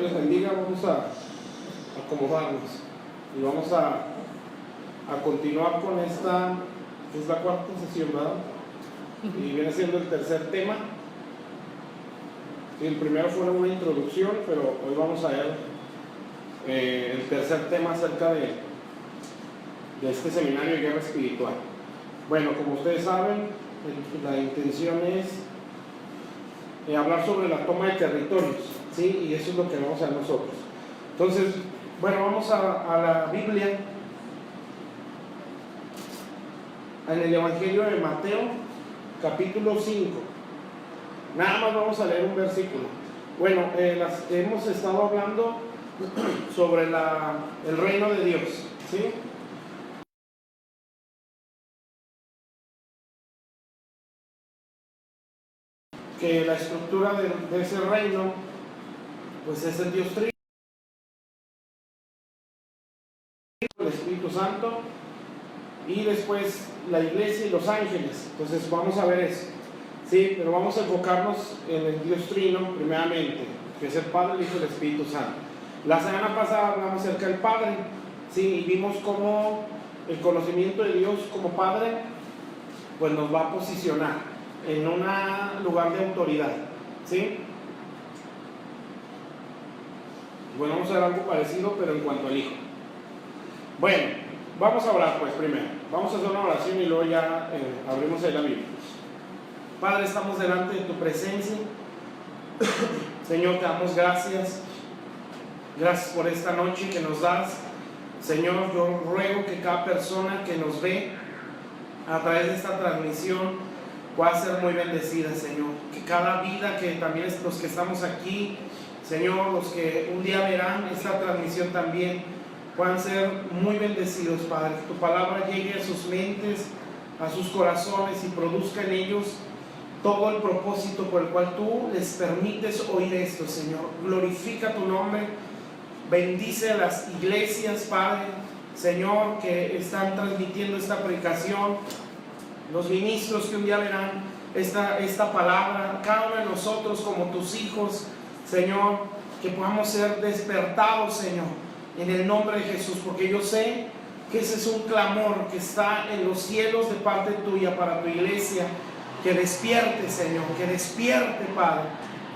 les bendiga. Vamos a acomodarnos y vamos a continuar con esta, que es la cuarta sesión, ¿verdad? Y viene siendo el tercer tema. El primero fue una introducción, pero hoy vamos a ver el tercer tema acerca de este seminario de guerra espiritual. Bueno, como ustedes saben, la intención es hablar sobre la toma de territorios, ¿sí? Y eso es lo que vamos a hacer nosotros. Entonces, bueno, vamos a la Biblia, en el Evangelio de Mateo, capítulo 5. Nada más vamos a leer un versículo. Bueno, hemos estado hablando sobre el reino de Dios, ¿sí? Que la estructura de ese reino, pues es el Dios Trino, el Espíritu Santo, y después la iglesia y los ángeles. Entonces vamos a ver eso, sí, pero vamos a enfocarnos en el Dios Trino primeramente, que es el Padre, el Hijo y el Espíritu Santo. La semana pasada hablamos acerca del Padre, sí, y vimos cómo el conocimiento de Dios como Padre pues nos va a posicionar en un lugar de autoridad, ¿sí? Bueno, vamos a ver algo parecido, pero en cuanto al Hijo. Bueno, vamos a orar pues primero. Vamos a hacer una oración y luego ya abrimos ahí la Biblia. Padre, estamos delante de tu presencia. Señor, te damos gracias. Gracias por esta noche que nos das. Señor, yo ruego que cada persona que nos ve a través de esta transmisión pueda ser muy bendecida, Señor. Que cada vida, que también los que estamos aquí, Señor, los que un día verán esta transmisión también, puedan ser muy bendecidos, Padre. Que tu palabra llegue a sus mentes, a sus corazones y produzca en ellos todo el propósito por el cual tú les permites oír esto, Señor. Glorifica tu nombre. Bendice a las iglesias, Padre, Señor, que están transmitiendo esta predicación, los ministros que un día verán esta palabra, cada uno de nosotros como tus hijos, Señor, que podamos ser despertados, Señor, en el nombre de Jesús, porque yo sé que ese es un clamor que está en los cielos de parte tuya para tu iglesia. Que despierte, Señor, que despierte, Padre,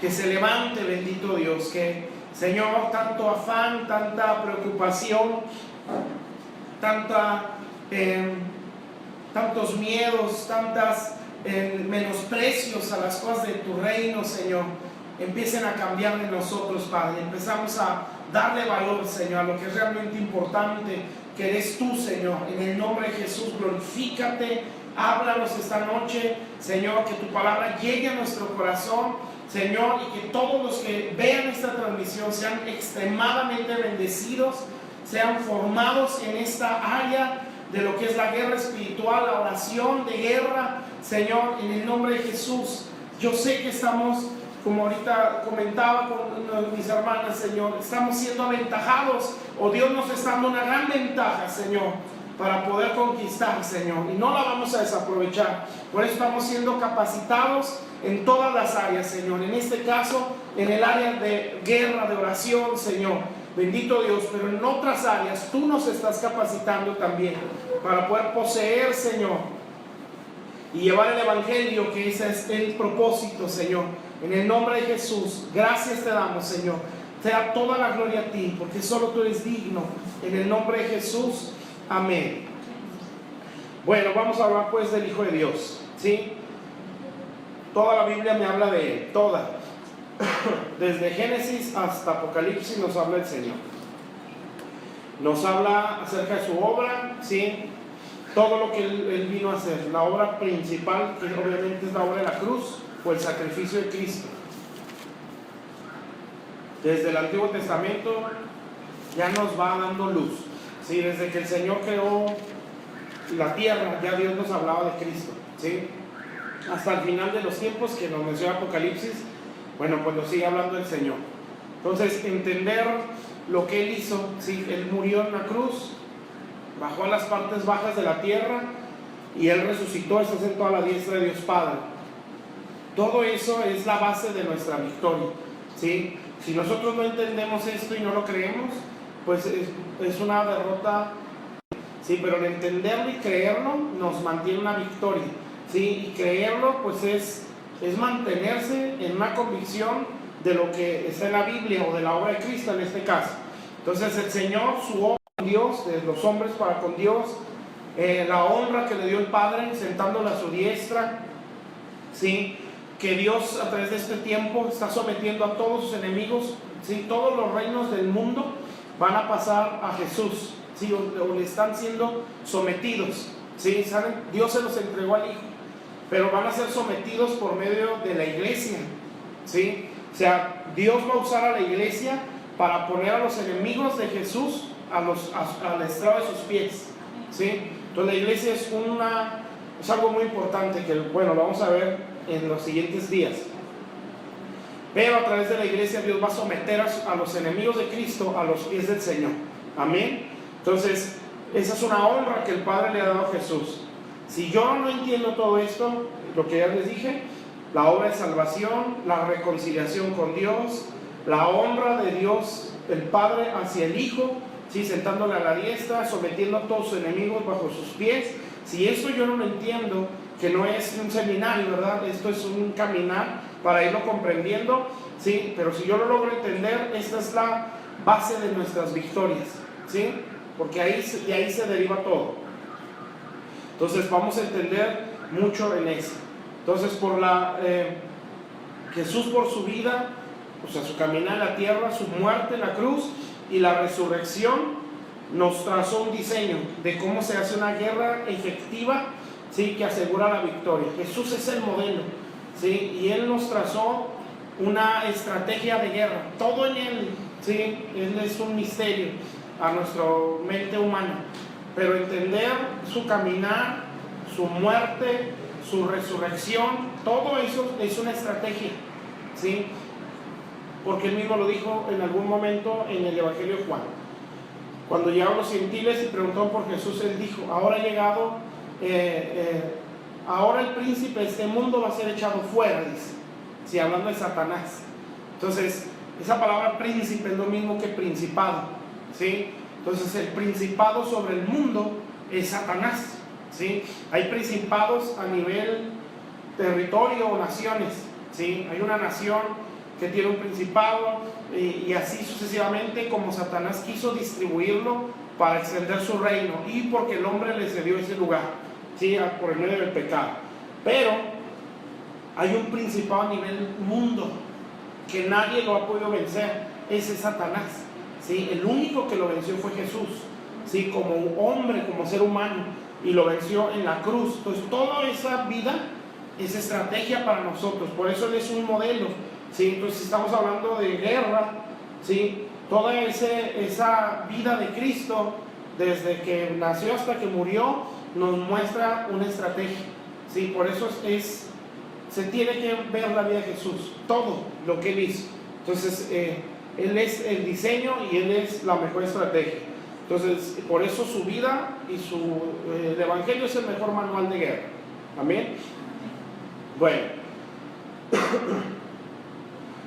que se levante, bendito Dios, que, Señor, tanto afán, tanta preocupación, tantos miedos, tantos menosprecios a las cosas de tu reino, Señor, empiecen a cambiar de nosotros, Padre. Empezamos a darle valor, Señor, a lo que es realmente importante, que eres tú, Señor. En el nombre de Jesús, glorifícate, háblanos esta noche, Señor, que tu palabra llegue a nuestro corazón, Señor, y que todos los que vean esta transmisión sean extremadamente bendecidos, sean formados en esta área de lo que es la guerra espiritual, la oración de guerra, Señor, en el nombre de Jesús. Yo sé que estamos, como ahorita comentaba con mis hermanas, Señor, estamos siendo aventajados, o Dios nos está dando una gran ventaja, Señor, para poder conquistar, Señor, y no la vamos a desaprovechar. Por eso estamos siendo capacitados en todas las áreas, Señor. En este caso, en el área de guerra, de oración, Señor. Bendito Dios, pero en otras áreas tú nos estás capacitando también para poder poseer, Señor, y llevar el Evangelio, que ese es el propósito, Señor. En el nombre de Jesús, gracias te damos, Señor. Te da toda la gloria a ti, porque solo tú eres digno. En el nombre de Jesús, amén. Bueno, vamos a hablar pues del Hijo de Dios, ¿sí? Toda la Biblia me habla de Él, toda. Desde Génesis hasta Apocalipsis nos habla el Señor. Nos habla acerca de su obra, ¿sí? Todo lo que Él vino a hacer. La obra principal, que obviamente es la obra de la cruz, o el sacrificio de Cristo. Desde el Antiguo Testamento ya nos va dando luz, ¿sí? Desde que el Señor creó la tierra, ya Dios nos hablaba de Cristo, ¿sí? Hasta el final de los tiempos, que nos menciona Apocalipsis, bueno, pues nos sigue hablando del Señor. Entonces, entender lo que Él hizo, ¿sí? Él murió en la cruz, bajó a las partes bajas de la tierra, y Él resucitó, está sentado a la diestra de Dios Padre. Todo eso es la base de nuestra victoria, ¿sí? Si nosotros no entendemos esto y no lo creemos, pues es una derrota, ¿sí? Pero el entenderlo y creerlo nos mantiene una victoria, ¿sí? Y creerlo pues es mantenerse en una convicción de lo que está en la Biblia o de la obra de Cristo en este caso. Entonces el Señor, su obra con Dios, de los hombres para con Dios, la honra que le dio el Padre sentándole a su diestra, ¿sí? Que Dios a través de este tiempo está sometiendo a todos sus enemigos, ¿sí? Todos los reinos del mundo van a pasar a Jesús, ¿sí? O le están siendo sometidos, ¿sí? ¿Saben? Dios se los entregó al Hijo, pero van a ser sometidos por medio de la iglesia, ¿sí? O sea, Dios va a usar a la iglesia para poner a los enemigos de Jesús al estrado de sus pies, ¿sí? Entonces la iglesia es algo muy importante que, bueno, lo vamos a ver en los siguientes días. Pero a través de la iglesia Dios va a someter a los enemigos de Cristo a los pies del Señor. Amén. Entonces esa es una honra que el Padre le ha dado a Jesús. Si yo no entiendo todo esto, lo que ya les dije, la obra de salvación, la reconciliación con Dios, la honra de Dios el Padre hacia el Hijo, ¿sí? Sentándole a la diestra, sometiendo a todos sus enemigos bajo sus pies. Si eso yo no lo entiendo, que no es un seminario, ¿verdad? Esto es un caminar para irlo comprendiendo, ¿sí? Pero si yo lo logro entender, esta es la base de nuestras victorias, ¿sí? Porque de ahí se deriva todo. Entonces vamos a entender mucho en eso. Entonces Jesús por su vida, o sea, su caminar en la tierra, su muerte en la cruz y la resurrección, nos trazó un diseño de cómo se hace una guerra efectiva, ¿sí? Que asegura la victoria. Jesús es el modelo, ¿sí? Y Él nos trazó una estrategia de guerra, todo en Él, ¿sí? Él es un misterio a nuestra mente humana, pero entender su caminar, su muerte, su resurrección, todo eso es una estrategia, ¿sí? Porque Él mismo lo dijo en algún momento en el Evangelio de Juan. Cuando llegaron los gentiles y preguntaron por Jesús, Él dijo: ahora ha llegado, ahora el príncipe de este mundo va a ser echado fuera, dice, sí, hablando de Satanás. Entonces, esa palabra príncipe es lo mismo que principado, ¿sí? Entonces, el principado sobre el mundo es Satanás, ¿sí? Hay principados a nivel territorio o naciones, ¿sí? Hay una nación que tiene un principado y así sucesivamente, como Satanás quiso distribuirlo para extender su reino y porque el hombre le cedió ese lugar, ¿sí? Por el medio del pecado. Pero hay un principado a nivel mundo que nadie lo ha podido vencer, ese es Satanás, ¿sí? El único que lo venció fue Jesús, ¿sí? Como hombre, como ser humano, y lo venció en la cruz. Entonces toda esa vida es estrategia para nosotros, por eso Él es un modelo, ¿sí? Entonces estamos hablando de guerra, ¿sí? Toda esa vida de Cristo, desde que nació hasta que murió, nos muestra una estrategia, ¿sí? Por eso se tiene que ver la vida de Jesús, todo lo que Él hizo. Entonces Él es el diseño y Él es la mejor estrategia. Entonces por eso su vida y el Evangelio es el mejor manual de guerra. Amén. Bueno,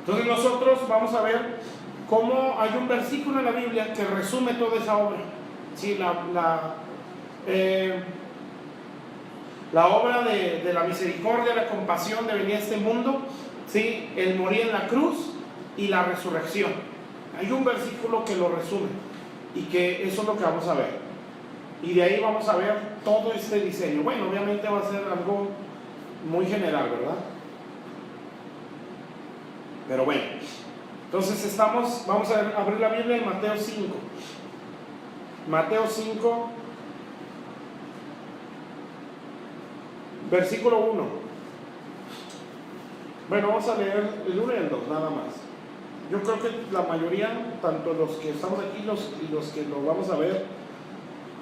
entonces nosotros vamos a ver cómo hay un versículo en la Biblia que resume toda esa obra, ¿sí? La obra de la misericordia, la compasión de venir a este mundo, ¿sí? El morir en la cruz y la resurrección. Hay un versículo que lo resume y que eso es lo que vamos a ver. Y de ahí vamos a ver todo este diseño. Bueno, obviamente va a ser algo muy general, ¿verdad? Pero bueno, entonces vamos a abrir la Biblia en Mateo 5. Mateo 5, versículo 1. Bueno, vamos a leer el 1 y el 2, nada más. Yo creo que la mayoría, tanto los que estamos aquí y los que lo vamos a ver,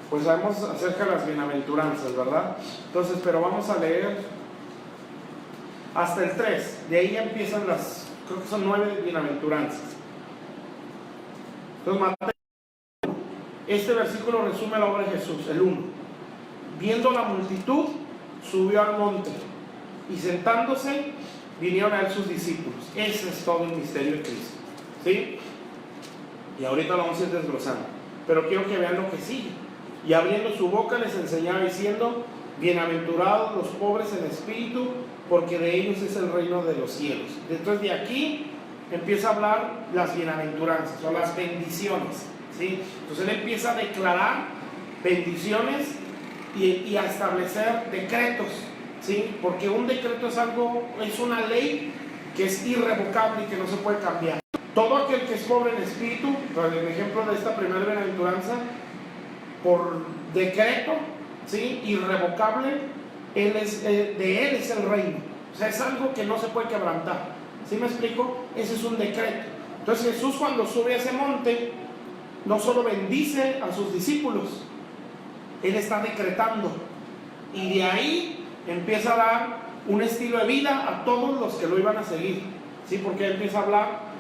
pues sabemos acerca de las bienaventuranzas, ¿verdad? Entonces, pero vamos a leer hasta el 3. De ahí ya empiezan creo que son 9 bienaventuranzas. Entonces, Mateo, este versículo resume la obra de Jesús, el 1. Viendo la multitud, subió al monte y sentándose, vinieron a él sus discípulos. Ese es todo el misterio de Cristo, ¿sí? Y ahorita lo vamos a ir desglosando, pero quiero que vean lo que sigue. Y abriendo su boca les enseñaba diciendo: bienaventurados los pobres en espíritu, porque de ellos es el reino de los cielos. Entonces de aquí empieza a hablar las bienaventuranzas o las bendiciones, ¿sí? Entonces él empieza a declarar bendiciones y a establecer decretos, ¿sí? Porque un decreto es una ley que es irrevocable y que no se puede cambiar. Todo aquel que es pobre en espíritu, por el ejemplo de esta primera bienaventuranza, por decreto, ¿sí? Irrevocable, de él es el reino. O sea, es algo que no se puede quebrantar. ¿Sí me explico? Ese es un decreto. Entonces Jesús, cuando sube a ese monte, no solo bendice a sus discípulos, él está decretando, y de ahí empieza a dar un estilo de vida a todos los que lo iban a seguir, ¿sí? Porque él empieza a hablar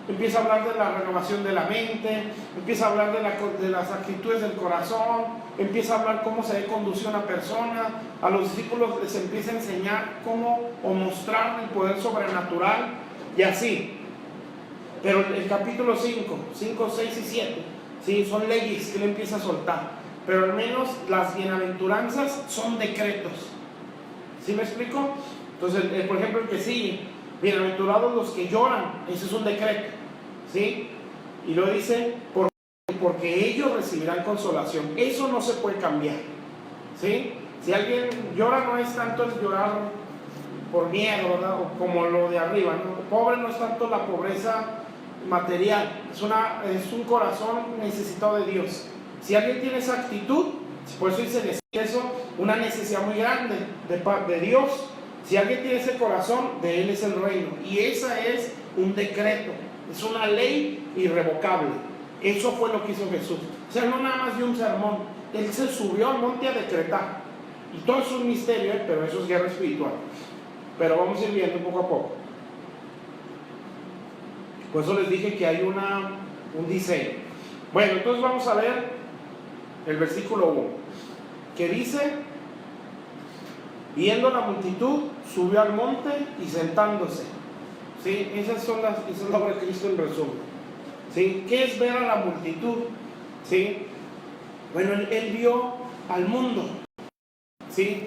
empieza a hablar de la renovación de la mente, empieza a hablar de las actitudes del corazón, empieza a hablar cómo se debe conducir una persona. A los discípulos les empieza a enseñar cómo o mostrar el poder sobrenatural y así. Pero el capítulo 5, 6 y 7, ¿sí? Son leyes que él empieza a soltar, pero al menos las bienaventuranzas son decretos. ¿Sí me explico? Entonces, por ejemplo, el que sigue: bienaventurados los que lloran, ese es un decreto, ¿sí? Y lo dice porque ellos recibirán consolación. Eso no se puede cambiar, ¿sí? Si alguien llora, no es tanto el llorar por miedo, ¿verdad? O como lo de arriba, ¿no? Pobre no es tanto la pobreza material, es un corazón necesitado de Dios. Si alguien tiene esa actitud, por eso dice eso, una necesidad muy grande de Dios. Si alguien tiene ese corazón, de él es el reino. Y esa es un decreto, es una ley irrevocable. Eso fue lo que hizo Jesús. O sea, no nada más dio un sermón, él se subió al monte a decretar. Y todo es un misterio, pero eso es guerra espiritual. Pero vamos a ir viendo poco a poco. Por eso les dije que hay un diseño. Bueno, entonces vamos a ver el versículo 1, que dice: viendo la multitud, subió al monte y sentándose. ¿Sí? Esa es la obra de Cristo en resumen. ¿Sí? ¿Qué es ver a la multitud? ¿Sí? Bueno, él vio al mundo, ¿sí?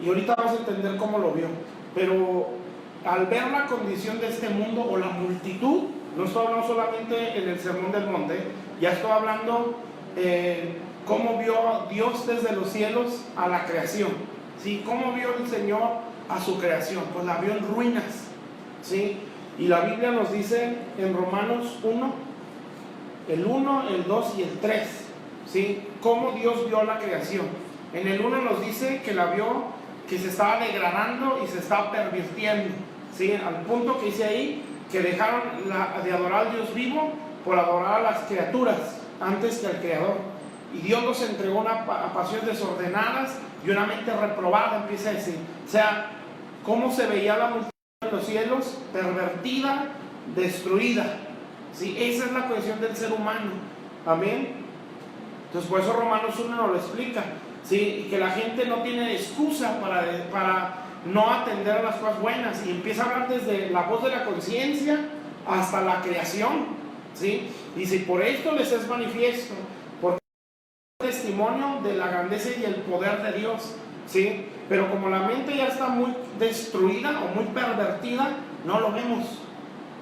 Y ahorita vamos a entender cómo lo vio. Pero al ver la condición de este mundo o la multitud, no estoy hablando solamente en el sermón del monte, ya estoy hablando cómo vio Dios desde los cielos a la creación. ¿Sí? ¿Cómo vio el Señor a su creación? Pues la vio en ruinas, ¿sí? Y la Biblia nos dice en Romanos 1, el 1, el 2 y el 3, ¿sí? Cómo Dios vio la creación. En el 1 nos dice que la vio, que se estaba degradando y se estaba pervirtiendo, ¿sí? Al punto que dice ahí que dejaron de adorar al Dios vivo por adorar a las criaturas antes que al Creador. Y Dios los entregó a pasiones desordenadas y una mente reprobada, empieza a decir. O sea, cómo se veía la multitud en los cielos, pervertida, destruida, ¿sí? Esa es la condición del ser humano. Amén. Entonces por eso Romanos 1 nos lo explica, ¿sí? Y que la gente no tiene excusa para no atender a las cosas buenas, y empieza a hablar desde la voz de la conciencia hasta la creación, ¿sí? Dice: por esto les es manifiesto, porque es testimonio de la grandeza y el poder de Dios, ¿sí? Pero como la mente ya está muy destruida o muy pervertida, no lo vemos,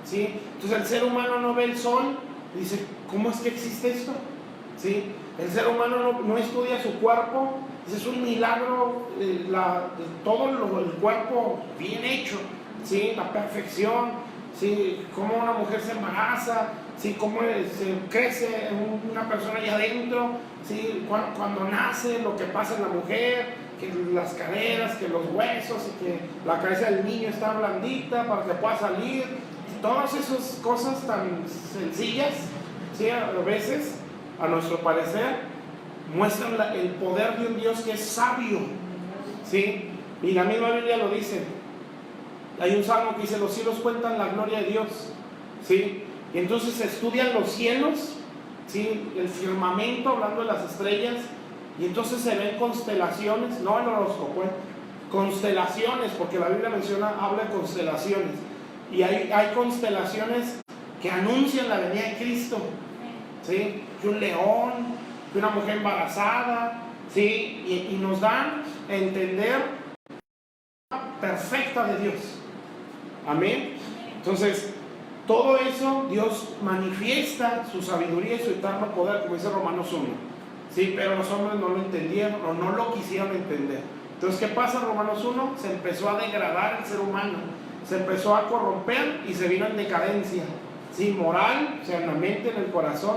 ¿sí? Entonces el ser humano no ve el sol y dice: ¿cómo es que existe esto? ¿Sí? El ser humano no estudia su cuerpo. Es un milagro todo el cuerpo bien hecho, ¿sí? La perfección, ¿sí? Cómo una mujer se embaraza, ¿sí? Cómo se crece una persona allá adentro, ¿sí? Cuando nace, lo que pasa en la mujer, que las caderas, que los huesos, y que la cabeza del niño está blandita para que pueda salir. Todas esas cosas tan sencillas, ¿sí? A veces, a nuestro parecer, muestran el poder de un Dios que es sabio, ¿sí? Y la misma Biblia lo dice. Hay un salmo que dice: los cielos cuentan la gloria de Dios, ¿sí? Y entonces se estudian los cielos, ¿sí? El firmamento, hablando de las estrellas, y entonces se ven constelaciones, no el horóscopo, constelaciones, porque la Biblia habla de constelaciones, y hay constelaciones que anuncian la venida de Cristo, ¿sí? Que un león, que una mujer embarazada, ¿sí? Y nos dan a entender la perfecta de Dios. Amén. Entonces, todo eso Dios manifiesta su sabiduría y su eterno poder, como dice Romanos 1. Sí, pero los hombres no lo entendieron o no lo quisieron entender. Entonces, ¿qué pasa en Romanos 1? Se empezó a degradar el ser humano, se empezó a corromper y se vino en decadencia. Sí, moral, o sea, en la mente, en el corazón.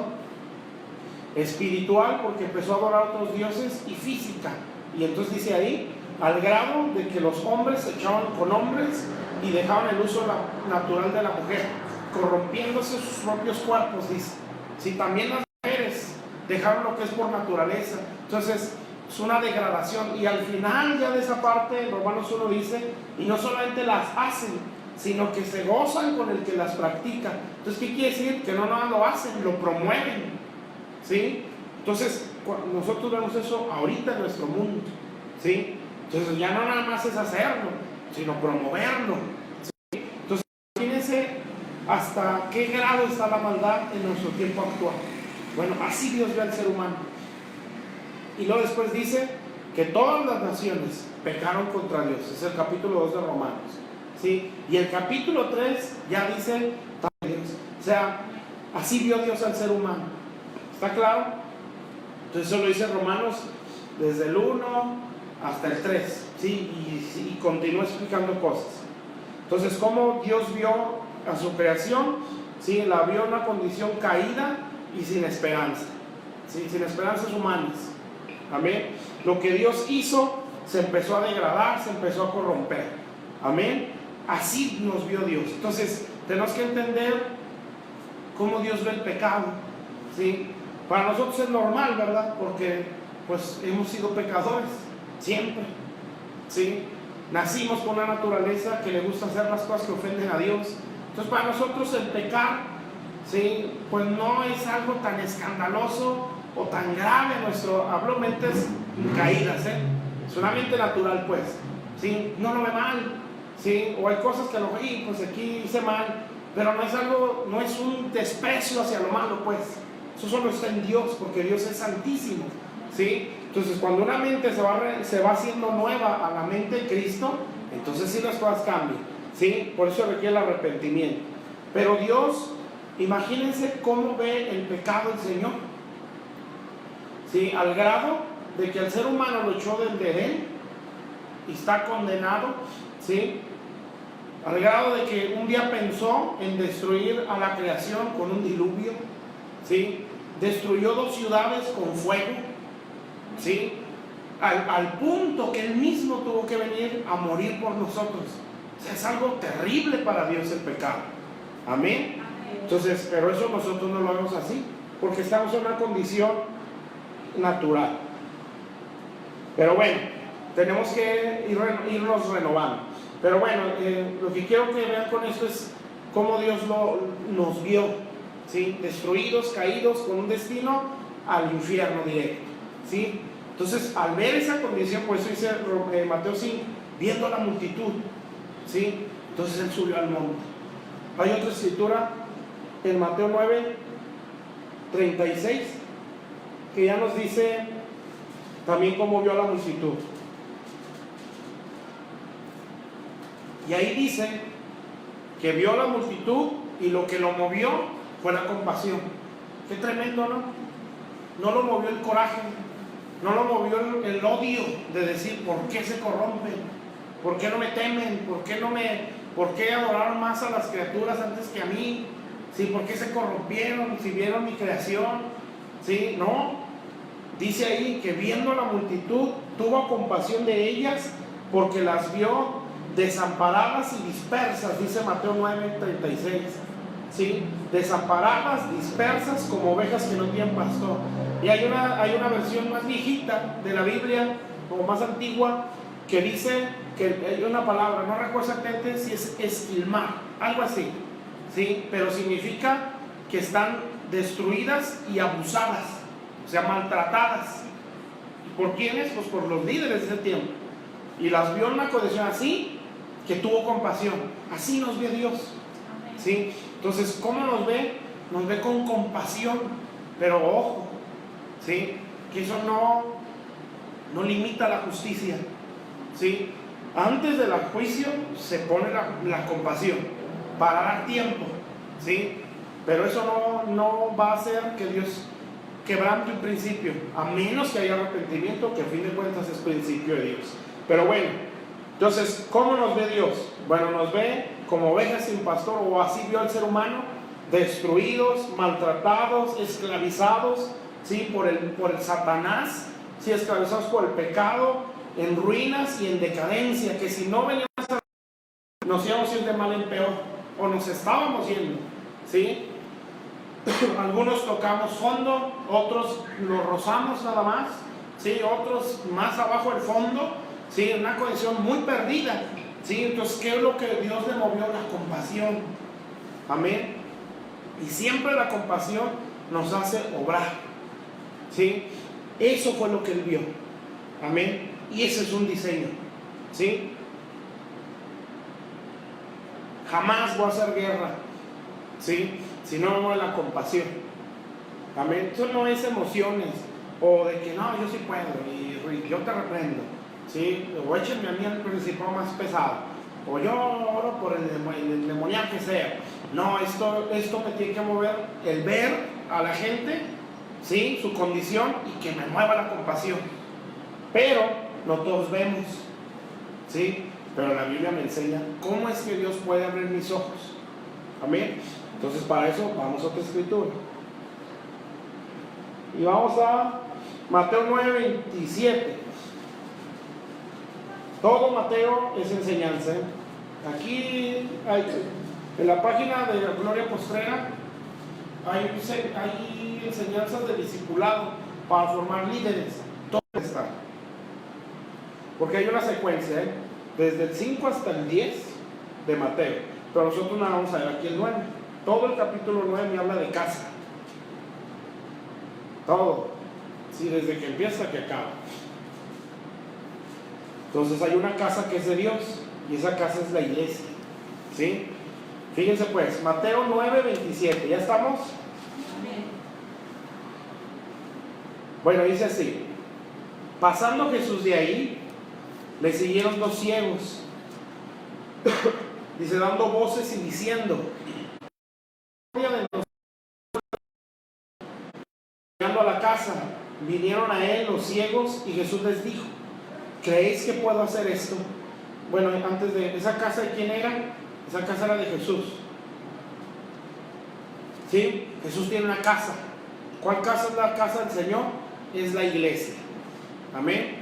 Espiritual, porque empezó a adorar a otros dioses, y física. Y entonces dice ahí, al grado de que los hombres se echaban con hombres y dejaban el uso natural de la mujer, corrompiéndose sus propios cuerpos, dice. Si también las mujeres dejaron lo que es por naturaleza, entonces es una degradación. Y al final ya de esa parte, Romanos 1 dice, y no solamente las hacen, sino que se gozan con el que las practica. Entonces, ¿qué quiere decir? Que no nada lo hacen, lo promueven, ¿sí? Entonces, nosotros vemos eso ahorita en nuestro mundo, ¿sí? Entonces, ya no nada más es hacerlo, sino promoverlo, ¿sí? Entonces, imagínense hasta qué grado está la maldad en nuestro tiempo actual. Bueno, así Dios ve al ser humano. Y luego después dice que todas las naciones pecaron contra Dios. Es el capítulo 2 de Romanos, ¿sí? Y el capítulo 3 ya dice Dios. O sea, así vio Dios al ser humano. ¿Está claro? Entonces eso lo dice Romanos desde el 1 hasta el 3, ¿sí? Y continúa explicando cosas. Entonces, ¿cómo Dios vio a su creación? ¿Sí? La vio en una condición caída y sin esperanza, ¿sí? Sin esperanzas humanas. Amén. Lo que Dios hizo se empezó a degradar, se empezó a corromper. Amén. Así nos vio Dios. Entonces, tenemos que entender cómo Dios ve el pecado, ¿sí? Para nosotros es normal, ¿verdad? Porque pues hemos sido pecadores siempre, ¿sí? Nacimos con una naturaleza que le gusta hacer las cosas que ofenden a Dios. Entonces, para nosotros el pecar, ¿sí? Pues no es algo tan escandaloso o tan grave. Hablo mentes caídas, es una mente natural, pues, ¿sí? No lo ve mal, ¿sí? O hay cosas que pues aquí hice mal, pero no es algo, no es un desprecio hacia lo malo, pues. Eso solo está en Dios, porque Dios es santísimo, ¿sí? Entonces, cuando una mente se va haciendo nueva a la mente de Cristo, entonces sí las cosas cambian, ¿sí? Por eso requiere el arrepentimiento. Pero Dios, imagínense cómo ve el pecado del Señor, ¿sí? Al grado de que el ser humano lo echó del Edén y está condenado, ¿sí? Al grado de que un día pensó en destruir a la creación con un diluvio, ¿sí? Destruyó 2 ciudades con fuego, ¿sí? Al punto que él mismo tuvo que venir a morir por nosotros. O sea, es algo terrible para Dios el pecado. Amén. Entonces, pero eso nosotros no lo vemos así, porque estamos en una condición natural. Pero bueno, tenemos que irnos renovando. Pero bueno, lo que quiero que vean con esto es cómo Dios nos vio, ¿sí? Destruidos, caídos, con un destino al infierno directo, ¿sí? Entonces, al ver esa condición, por eso dice Mateo 5, viendo la multitud, ¿sí? Entonces él subió al monte. Hay otra escritura en Mateo 9, 36, que ya nos dice también cómo vio a la multitud. Y ahí dice que vio a la multitud y lo que lo movió fue la compasión. Qué tremendo, ¿no? No lo movió el coraje, no lo movió el odio de decir ¿por qué se corrompen? ¿Por qué no me temen? ¿Por qué adoraron más a las criaturas antes que a mí? ¿Sí? ¿Por qué se corrompieron si vieron mi creación? ¿Sí? No, dice ahí que viendo la multitud tuvo compasión de ellas porque las vio desamparadas y dispersas, dice Mateo 9, 36. ¿Sí? Desamparadas, dispersas como ovejas que no tienen pastor. Y hay una versión más viejita de la Biblia, como más antigua, que dice que hay una palabra, no recuerdo exactamente si es esquilmar, algo así, ¿sí? Pero significa que están destruidas y abusadas, o sea, maltratadas. ¿Y por quiénes? Pues por los líderes de ese tiempo. y las vio en una condición así, que tuvo compasión. Así nos ve Dios, ¿sí? Entonces, ¿cómo nos ve? Nos ve con compasión, pero ojo, ¿sí? Que eso no limita la justicia, ¿sí? Antes del juicio se pone la compasión para dar tiempo, ¿sí? Pero eso no va a hacer que Dios quebrante un principio, a menos que haya arrepentimiento, que a fin de cuentas es principio de Dios. Pero bueno, entonces, ¿cómo nos ve Dios? Bueno, nos ve como ovejas sin pastor, o así vio al ser humano, destruidos, maltratados, esclavizados, ¿sí? por el Satanás, ¿sí? Esclavizados por el pecado, en ruinas y en decadencia, que si no veníamos a nos íbamos a ir de mal en peor, o nos estábamos yendo, ¿sí? Algunos tocamos fondo, otros lo rozamos nada más, ¿sí? Otros más abajo del fondo, ¿sí? En una condición muy perdida, ¿sí? Entonces, ¿qué es lo que Dios le movió? La compasión. Amén. Y siempre la compasión nos hace obrar, ¿sí? Eso fue lo que Él vio. Amén. Y ese es un diseño, ¿sí? Jamás voy a hacer guerra, ¿sí? Si no mueve la compasión. Amén. Eso no es emociones o de que no, yo sí puedo y yo te reprendo, ¿sí? O échenme a mí el principio más pesado, o yo oro por el demoníaco que sea. No, esto me tiene que mover el ver a la gente, ¿sí? Su condición, y que me mueva la compasión. Pero no todos vemos, ¿sí? Pero la Biblia me enseña cómo es que Dios puede abrir mis ojos. Amén. Entonces, para eso vamos a otra escritura. Y vamos a Mateo 9:27. Todo Mateo es enseñanza, ¿eh? Aquí en la página de Gloria Postrera hay enseñanzas de discipulado para formar líderes. Todo está. Porque hay una secuencia, ¿eh? Desde el 5 hasta el 10 de Mateo. Pero nosotros nada vamos a ver aquí el 9. Todo el capítulo 9 me habla de casa. Todo. Sí, desde que empieza hasta que acaba. Entonces hay una casa que es de Dios, y esa casa es la iglesia, ¿sí? Fíjense pues, Mateo 9:27. ¿Ya estamos? Bueno, dice así: pasando Jesús de ahí, le siguieron dos ciegos, dice, dando voces y diciendo, llegando a la casa, vinieron a él los ciegos, y Jesús les dijo, ¿creéis que puedo hacer esto? Bueno, antes de esa casa, ¿de quién era? Esa casa era de Jesús, ¿sí? Jesús tiene una casa. ¿Cuál casa es la casa del Señor? Es la iglesia. Amén.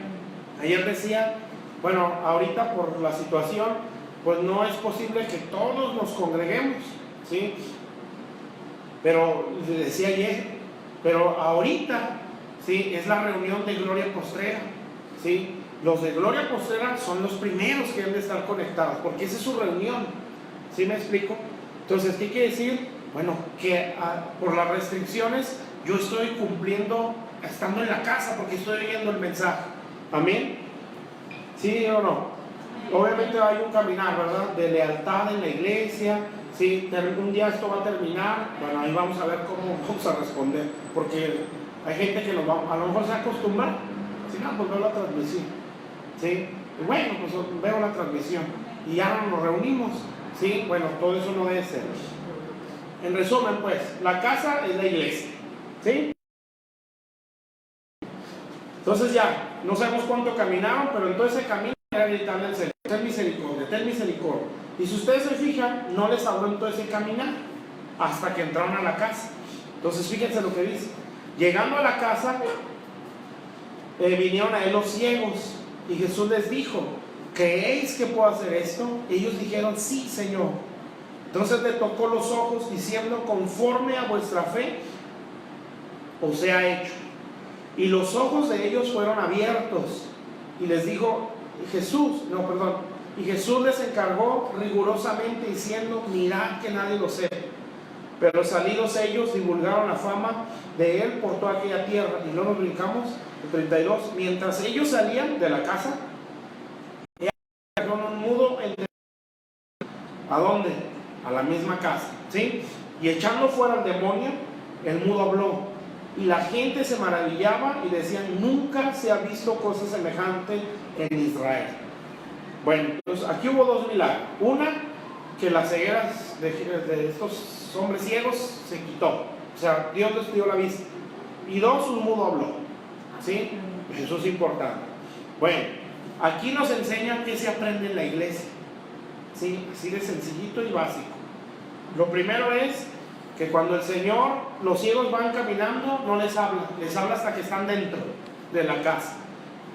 Ayer decía, bueno, ahorita por la situación, pues no es posible que todos nos congreguemos, ¿sí? Pero, decía ayer, pero ahorita, ¿sí? Es la reunión de Gloria Postrera, ¿sí? Los de Gloria Postrera son los primeros que deben de estar conectados, porque esa es su reunión, ¿sí me explico? Entonces, ¿qué quiere decir? Bueno, que por las restricciones yo estoy cumpliendo, estando en la casa, porque estoy oyendo el mensaje. Amén. ¿Sí o no? Obviamente hay un caminar, ¿verdad? De lealtad en la iglesia. Sí, un día esto va a terminar. Bueno, ahí vamos a ver cómo vamos a responder, porque hay gente que a lo mejor se acostumbra. Si no, pues veo la transmisión, ¿sí? Y bueno, pues veo la transmisión y ya no nos reunimos, ¿sí? Bueno, todo eso no debe ser. En resumen, pues, la casa es la iglesia, ¿sí? Entonces ya, no sabemos cuánto caminaron, pero en todo ese camino era gritarle al Señor, ten misericordia, ten misericordia. Y si ustedes se fijan, no les habló en todo ese caminar hasta que entraron a la casa. Entonces fíjense lo que dice. Llegando a la casa, vinieron a él los ciegos, y Jesús les dijo, ¿creéis que puedo hacer esto? Ellos dijeron, sí, Señor. Entonces le tocó los ojos, diciendo, conforme a vuestra fe os sea hecho. Y los ojos de ellos fueron abiertos, y les dijo y Jesús les encargó rigurosamente, diciendo, mirad que nadie lo sepa. Pero salidos ellos, divulgaron la fama de él por toda aquella tierra. Y luego nos brincamos el 32. Mientras ellos salían de la casa, Con un mudo, ¿a dónde? A la misma casa, ¿sí? Y echando fuera al demonio, el mudo habló. Y la gente se maravillaba y decían, nunca se ha visto cosa semejante en Israel. Bueno, pues aquí hubo dos milagros. Una, que las cegueras de estos hombres ciegos se quitó. O sea, Dios les dio la vista. Y dos, un mudo habló. ¿Sí? Eso es importante. Bueno, aquí nos enseña qué se aprende en la iglesia. ¿Sí? Así de sencillito y básico. Lo primero es que cuando el Señor, los ciegos van caminando, no les habla hasta que están dentro de la casa.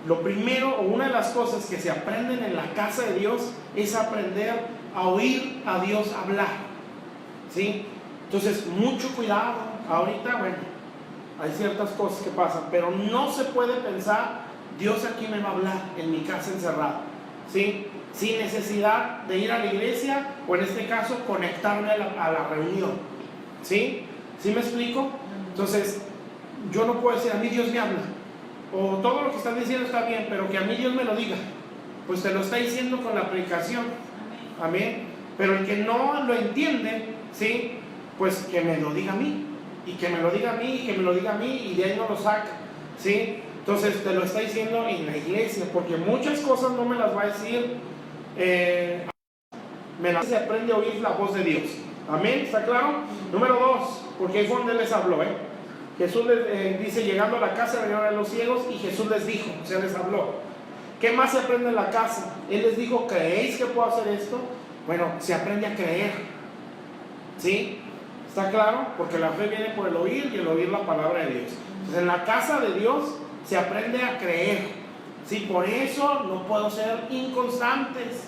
Lo primero, o una de las cosas que se aprenden en la casa de Dios, es aprender a oír a Dios hablar. ¿Sí? Entonces, mucho cuidado. Ahorita, bueno, hay ciertas cosas que pasan, pero no se puede pensar, Dios aquí me va a hablar en mi casa encerrado. ¿Sí? Sin necesidad de ir a la iglesia, o en este caso, conectarme a la reunión. ¿Sí? ¿Sí me explico? Entonces, yo no puedo decir, a mí Dios me habla, o todo lo que están diciendo está bien, pero que a mí Dios me lo diga. Pues te lo está diciendo con la predicación. Amén. Pero el que no lo entiende, ¿sí? Pues que me lo diga a mí, y que me lo diga a mí, y que me lo diga a mí, y de ahí no lo saca. ¿Sí? Entonces te lo está diciendo en la iglesia, porque muchas cosas no me las va a decir, se aprende a oír la voz de Dios. Amén, ¿está claro? Número dos, porque ahí fue donde les habló, Jesús les dice, llegando a la casa, venían a los ciegos, y Jesús les dijo, o sea, les habló. ¿Qué más se aprende en la casa? Él les dijo, ¿creéis que puedo hacer esto? Bueno, se aprende a creer. ¿Sí? ¿Está claro? Porque la fe viene por el oír, y el oír la palabra de Dios. Entonces, en la casa de Dios se aprende a creer. ¿Sí? Por eso no puedo ser inconstantes.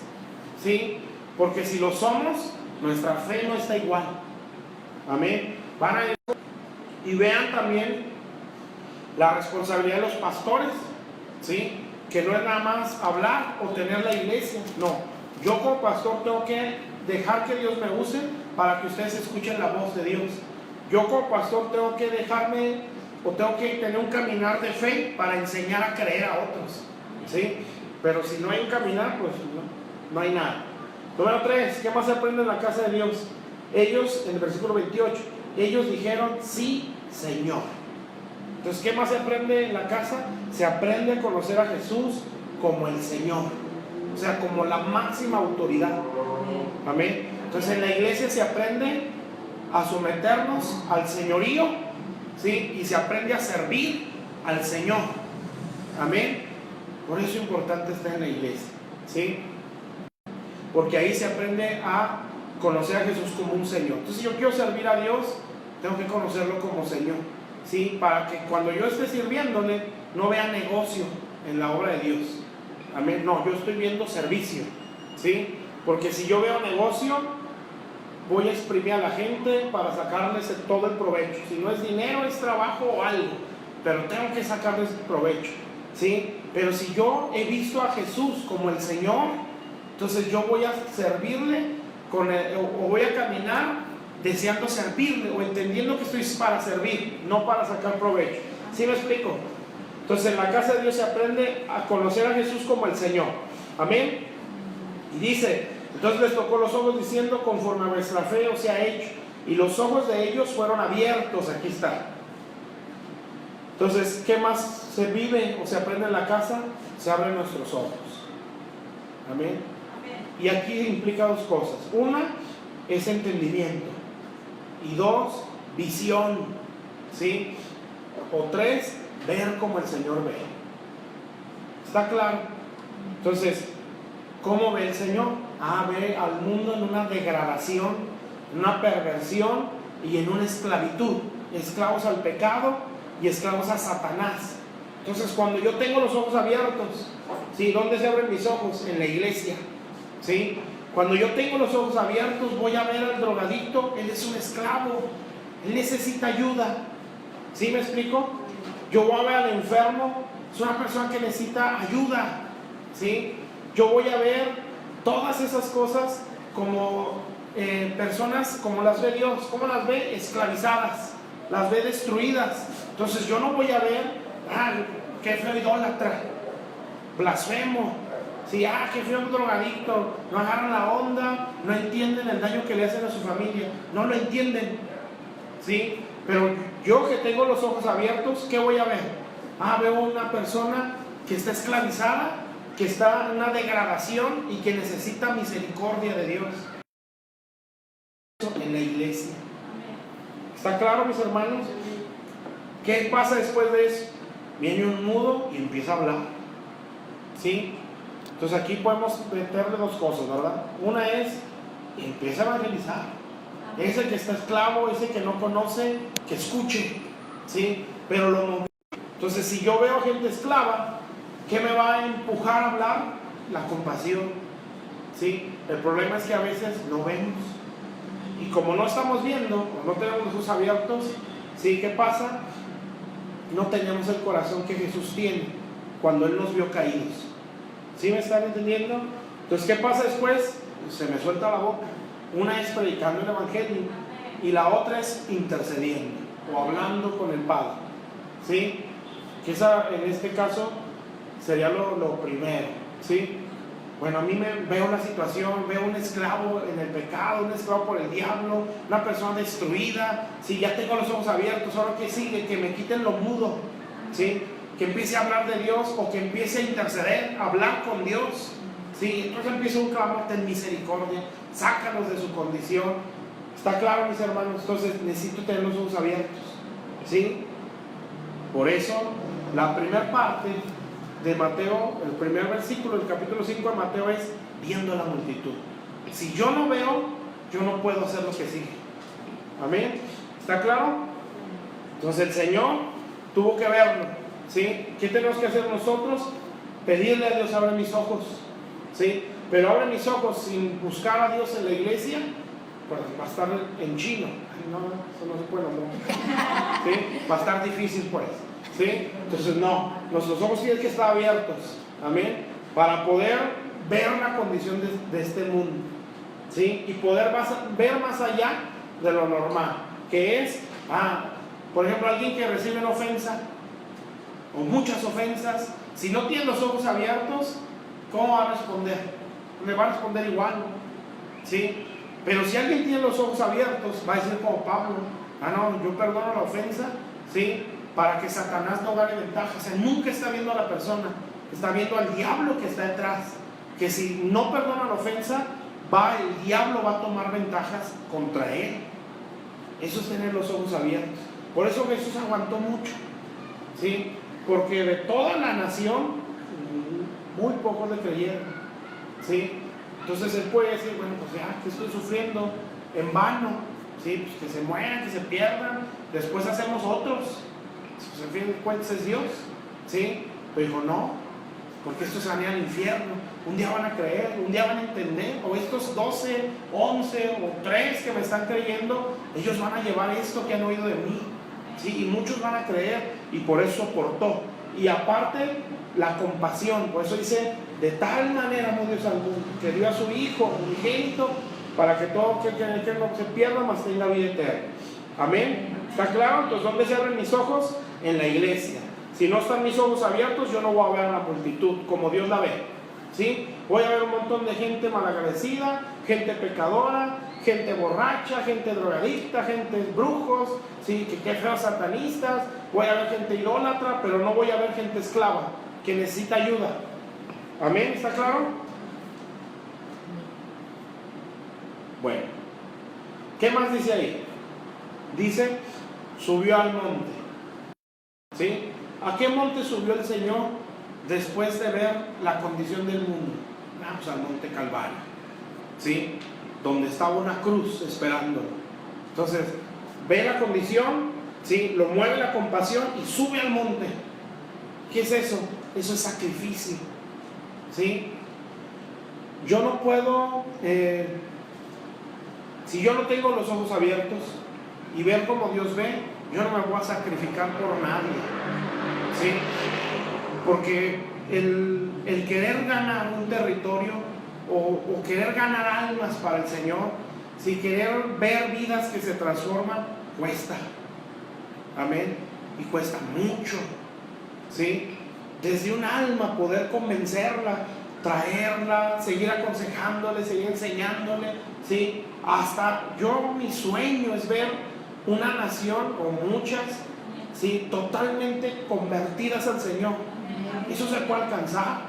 ¿Sí? Porque si lo somos, nuestra fe no está igual. Amén. Van a ir y vean también la responsabilidad de los pastores. ¿Sí? Que no es nada más hablar o tener la iglesia. No. Yo como pastor tengo que dejar que Dios me use para que ustedes escuchen la voz de Dios. Yo como pastor tengo que dejarme, o tengo que tener un caminar de fe para enseñar a creer a otros. ¿Sí? Pero si no hay un caminar, pues no hay nada. Número 3, ¿qué más se aprende en la casa de Dios? Ellos, en el versículo 28, ellos dijeron, sí, Señor. Entonces, ¿qué más se aprende en la casa? Se aprende a conocer a Jesús como el Señor, o sea, como la máxima autoridad. Amén. Entonces, en la iglesia se aprende a someternos al señorío, ¿sí? Y se aprende a servir al Señor. Amén. Por eso es importante estar en la iglesia, ¿sí? Porque ahí se aprende a conocer a Jesús como un Señor. Entonces, si yo quiero servir a Dios, tengo que conocerlo como Señor, ¿sí? Para que cuando yo esté sirviéndole, no vea negocio en la obra de Dios. Amén. No, yo estoy viendo servicio, ¿sí? Porque si yo veo negocio, voy a exprimir a la gente para sacarles todo el provecho. Si no es dinero, es trabajo o algo, pero tengo que sacarles el provecho, ¿sí? Pero si yo he visto a Jesús como el Señor, entonces yo voy a servirle o voy a caminar deseando servirle, o entendiendo que estoy para servir, no para sacar provecho. ¿Sí me explico? Entonces, en la casa de Dios se aprende a conocer a Jesús como el Señor. Amén. Y dice, entonces les tocó los ojos diciendo, conforme a vuestra fe os ha hecho. Y los ojos de ellos fueron abiertos. Aquí está. Entonces, ¿qué más se vive o se aprende en la casa? Se abren nuestros ojos. Amén. Y aquí implica dos cosas. Una es entendimiento. Y dos, visión. ¿Sí? O tres, ver como el Señor ve. ¿Está claro? Entonces, ¿cómo ve el Señor? Ve al mundo en una degradación, en una perversión y en una esclavitud. Esclavos al pecado y esclavos a Satanás. Entonces, cuando yo tengo los ojos abiertos, ¿sí? ¿Dónde se abren mis ojos? En la iglesia, ¿sí? Cuando yo tengo los ojos abiertos, voy a ver al drogadicto. Él es un esclavo, él necesita ayuda. ¿Sí me explico? Yo voy a ver al enfermo, es una persona que necesita ayuda, ¿sí? Yo voy a ver todas esas cosas como personas, como las ve Dios. ¿Cómo las ve? Esclavizadas, las ve destruidas. Entonces yo no voy a ver, qué feo idólatra, blasfemo, Si, que fue un drogadicto, no agarran la onda, no entienden el daño que le hacen a su familia, no lo entienden, ¿sí? Pero yo que tengo los ojos abiertos, ¿qué voy a ver? Veo una persona que está esclavizada, que está en una degradación y que necesita misericordia de Dios en la iglesia. ¿Está claro, mis hermanos? ¿Qué pasa después de eso? Viene un mudo y empieza a hablar, ¿sí? Entonces aquí podemos meterle dos cosas, ¿verdad? Una es, empieza a evangelizar. Ese que está esclavo, ese que no conoce, que escuche, ¿sí? Pero entonces, si yo veo gente esclava, ¿qué me va a empujar a hablar? La compasión, ¿sí? El problema es que a veces no vemos. Y como no estamos viendo, o no tenemos los ojos abiertos, ¿sí? ¿Qué pasa? No tenemos el corazón que Jesús tiene cuando Él nos vio caídos. ¿Sí me están entendiendo? Entonces, ¿qué pasa después? Se me suelta la boca. Una es predicando el Evangelio y la otra es intercediendo o hablando con el Padre, ¿sí? Que esa, en este caso, sería lo primero, ¿sí? Bueno, a mí veo una situación, veo un esclavo en el pecado, un esclavo por el diablo, una persona destruida. Si ya tengo los ojos abiertos, ahora que sigue, que me quiten lo mudo, ¿sí? Que empiece a hablar de Dios o que empiece a interceder, a hablar con Dios, ¿sí? Entonces empieza un clamor de misericordia, sácanos de su condición. ¿Está claro, mis hermanos? Entonces necesito tener los ojos abiertos, ¿sí? Por eso, la primera parte de Mateo, el primer versículo del capítulo 5 de Mateo es viendo la multitud. Si yo no veo, yo no puedo hacer lo que sigue. Amén. ¿Está claro? Entonces el Señor tuvo que verlo, ¿sí? ¿Qué tenemos que hacer nosotros? Pedirle a Dios, abre mis ojos, ¿sí? Pero abre mis ojos sin buscar a Dios en la iglesia, pues va a estar en chino. Ay, no, eso no se puede nombrar, ¿sí? Va a estar difícil pues, ¿sí? Entonces no, nuestros ojos tienen que estar abiertos, amén, para poder ver la condición de este mundo, ¿sí? Y poder ver más allá de lo normal, que es, por ejemplo, alguien que recibe una ofensa o muchas ofensas, si no tiene los ojos abiertos, ¿cómo va a responder? Me va a responder igual, ¿sí? Pero si alguien tiene los ojos abiertos, va a decir como Pablo, no, yo perdono la ofensa, ¿sí? Para que Satanás no gane ventaja. O sea, nunca está viendo a la persona, está viendo al diablo que está detrás, que si no perdona la ofensa, el diablo va a tomar ventajas contra él. Eso es tener los ojos abiertos. Por eso Jesús aguantó mucho, ¿sí? Porque de toda la nación, muy pocos le creyeron, ¿sí? Entonces él puede decir, bueno, pues ya que estoy sufriendo en vano, ¿sí? Pues que se mueran, que se pierdan, después hacemos otros. Pues en fin de cuentas es Dios, ¿sí? Pero dijo, no, porque estos van a ir al infierno, un día van a creer, un día van a entender, o estos 12, 11 o 3 que me están creyendo, ellos van a llevar esto que han oído de mí, ¿sí? Y muchos van a creer, y por eso soportó. Y aparte, la compasión, por eso dice, de tal manera amó Dios al mundo, que dio a su Hijo unigénito, para que todo aquel que no se pierda, mas tenga vida eterna. Amén. ¿Está claro? Entonces, ¿dónde se abren mis ojos? En la iglesia. Si no están mis ojos abiertos, yo no voy a ver a la multitud como Dios la ve, ¿sí? Voy a ver un montón de gente malagradecida, gente pecadora, gente borracha, gente drogadicta, gente brujos, ¿sí? Que feos satanistas. Voy a ver gente idólatra, pero no voy a ver gente esclava que necesita ayuda. Amén. ¿Está claro? Bueno, ¿qué más dice ahí? Dice, subió al monte, ¿sí? ¿A qué monte subió el Señor después de ver la condición del mundo? Pues al monte Calvario, ¿sí? Donde estaba una cruz esperándolo. Entonces, ve la condición, ¿sí? Lo mueve la compasión y sube al monte. ¿Qué es eso? Eso es sacrificio, ¿sí? Yo no puedo, si yo no tengo los ojos abiertos y ver como Dios ve, yo no me voy a sacrificar por nadie, ¿sí? Porque el querer ganar un territorio o querer ganar almas para el Señor, si querer ver vidas que se transforman, cuesta. Amén. Y cuesta mucho, ¿sí? Desde un alma poder convencerla traerla, seguir aconsejándole, seguir enseñándole, ¿sí? Hasta mi sueño es ver una nación o muchas, ¿sí?, totalmente convertidas al Señor. Eso se puede alcanzar,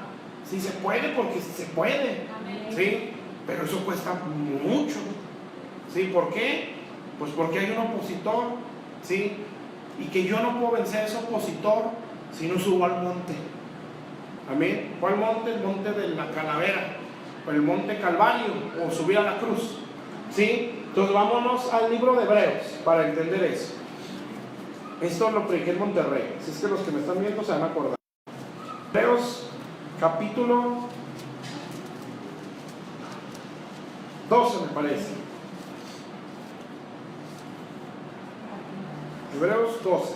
sí se puede, porque se puede, ¿sí? Pero eso cuesta mucho, ¿sí? ¿Por qué? Pues porque hay un opositor, ¿sí? Y que yo no puedo vencer a ese opositor si no subo al monte. Amén. ¿Cuál monte? El monte de la calavera, o el monte Calvario, o subir a la cruz, ¿sí? Entonces vámonos al libro de Hebreos para entender eso. Esto lo prediqué en Monterrey, así es que los que me están viendo se van a acordar. Hebreos capítulo 12 me parece. Hebreos 12.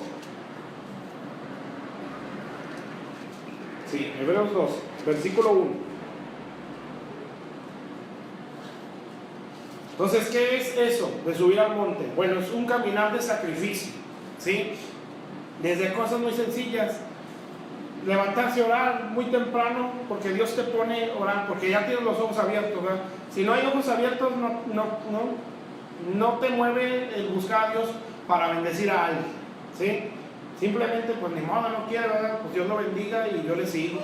Sí, Hebreos 12, versículo 1. Entonces, ¿qué es eso de subir al monte? Bueno, es un caminar de sacrificio, ¿sí? Desde cosas muy sencillas, levantarse a orar muy temprano, porque Dios te pone a orar, porque ya tienes los ojos abiertos, ¿verdad? Si no hay ojos abiertos, no te mueve el buscar a Dios para bendecir a alguien, ¿sí? Simplemente, pues ni modo, no quiere, ¿verdad? Pues Dios lo bendiga y yo le sigo,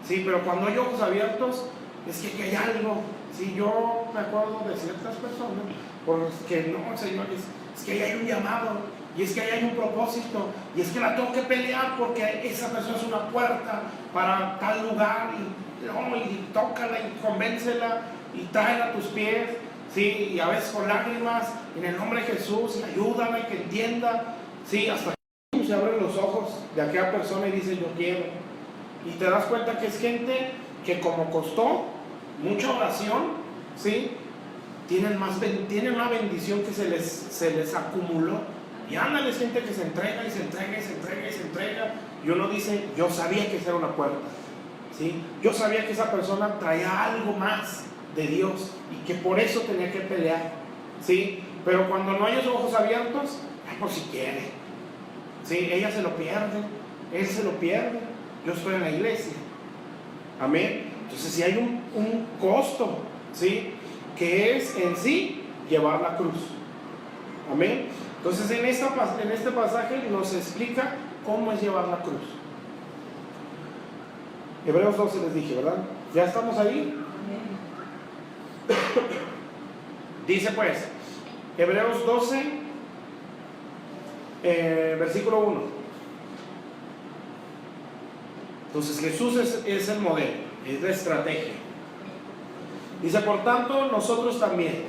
¿sí? Pero cuando hay ojos abiertos, es que hay algo, ¿sí? Yo me acuerdo de ciertas personas, porque no, Señor, es que ahí hay un llamado, y es que ahí hay un propósito, y es que la tengo que pelear porque esa persona es una puerta para tal lugar, y tócala y convéncela y tráela a tus pies, ¿sí? Y a veces con lágrimas, en el nombre de Jesús, y ayúdala y que entienda, ¿sí? Hasta que se abren los ojos de aquella persona y dice yo quiero, y te das cuenta que es gente que, como costó mucha oración, ¿sí?, tienen una bendición que se les acumuló. Y ándale, gente que se entrega y se entrega y se entrega y se entrega. Y uno dice, yo sabía que esa era una puerta, ¿sí? Yo sabía que esa persona traía algo más de Dios y que por eso tenía que pelear, ¿sí? Pero cuando no hay los ojos abiertos, por si quiere, ¿sí? Ella se lo pierde, él se lo pierde. Yo estoy en la iglesia, amén. Entonces, si hay un costo, ¿sí?, que es en sí llevar la cruz, amén. Entonces en este pasaje nos explica cómo es llevar la cruz. Hebreos 12 les dije, ¿verdad? ¿Ya estamos ahí? Dice pues, Hebreos 12, versículo 1. Entonces Jesús es el modelo, es la estrategia. Dice, por tanto, nosotros también,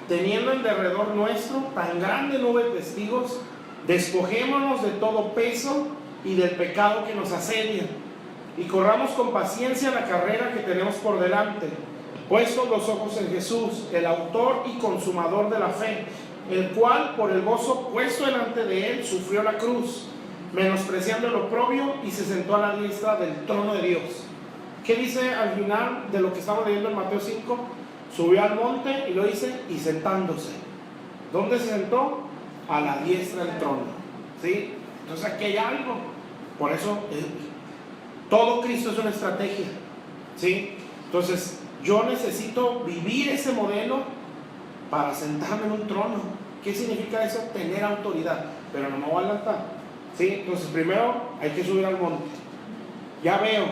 teniendo en derredor nuestro tan grande nube de testigos, despojémonos de todo peso y del pecado que nos asedia, y corramos con paciencia la carrera que tenemos por delante, puestos los ojos en Jesús, el autor y consumador de la fe, el cual por el gozo puesto delante de él sufrió la cruz, menospreciando el oprobio, y se sentó a la diestra del trono de Dios. ¿Qué dice al final de lo que estamos leyendo en Mateo 5? Subió al monte y lo dice, y sentándose. ¿Dónde se sentó? A la diestra del trono, ¿sí? Entonces aquí hay algo. Por eso todo Cristo es una estrategia, ¿sí? Entonces yo necesito vivir ese modelo para sentarme en un trono. ¿Qué significa eso? Tener autoridad. Pero no me voy a adelantar, ¿sí? Entonces primero hay que subir al monte. Ya veo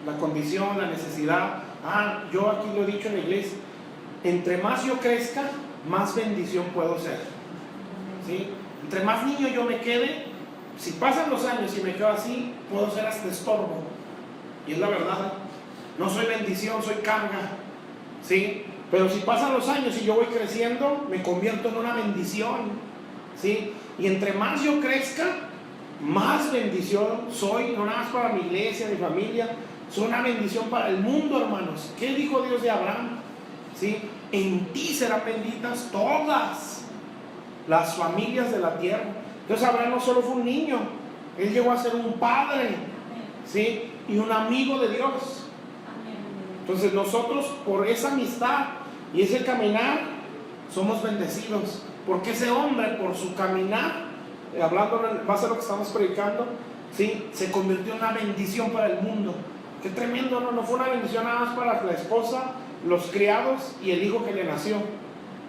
la condición, la necesidad. Yo aquí lo he dicho en la iglesia, entre más yo crezca, más bendición puedo ser, ¿sí? Entre más niño yo me quede, si pasan los años y me quedo así, puedo ser hasta estorbo. Y es la verdad, no soy bendición, soy carga, ¿sí? Pero si pasan los años y yo voy creciendo, me convierto en una bendición, ¿sí? Y entre más yo crezca, más bendición soy, no nada más para mi iglesia, mi familia, soy una bendición para el mundo, hermanos. ¿Qué dijo Dios de Abraham? ¿Sí? En ti serán benditas todas las familias de la tierra. Entonces Abraham no solo fue un niño, él llegó a ser un padre, ¿sí?, y un amigo de Dios. Entonces nosotros, por esa amistad y ese caminar, somos bendecidos, porque ese hombre, por su caminar, hablando en base a lo que estamos predicando, ¿sí?, se convirtió en una bendición para el mundo. Qué tremendo, ¿no? No fue una bendición nada más para la esposa, los criados y el hijo que le nació,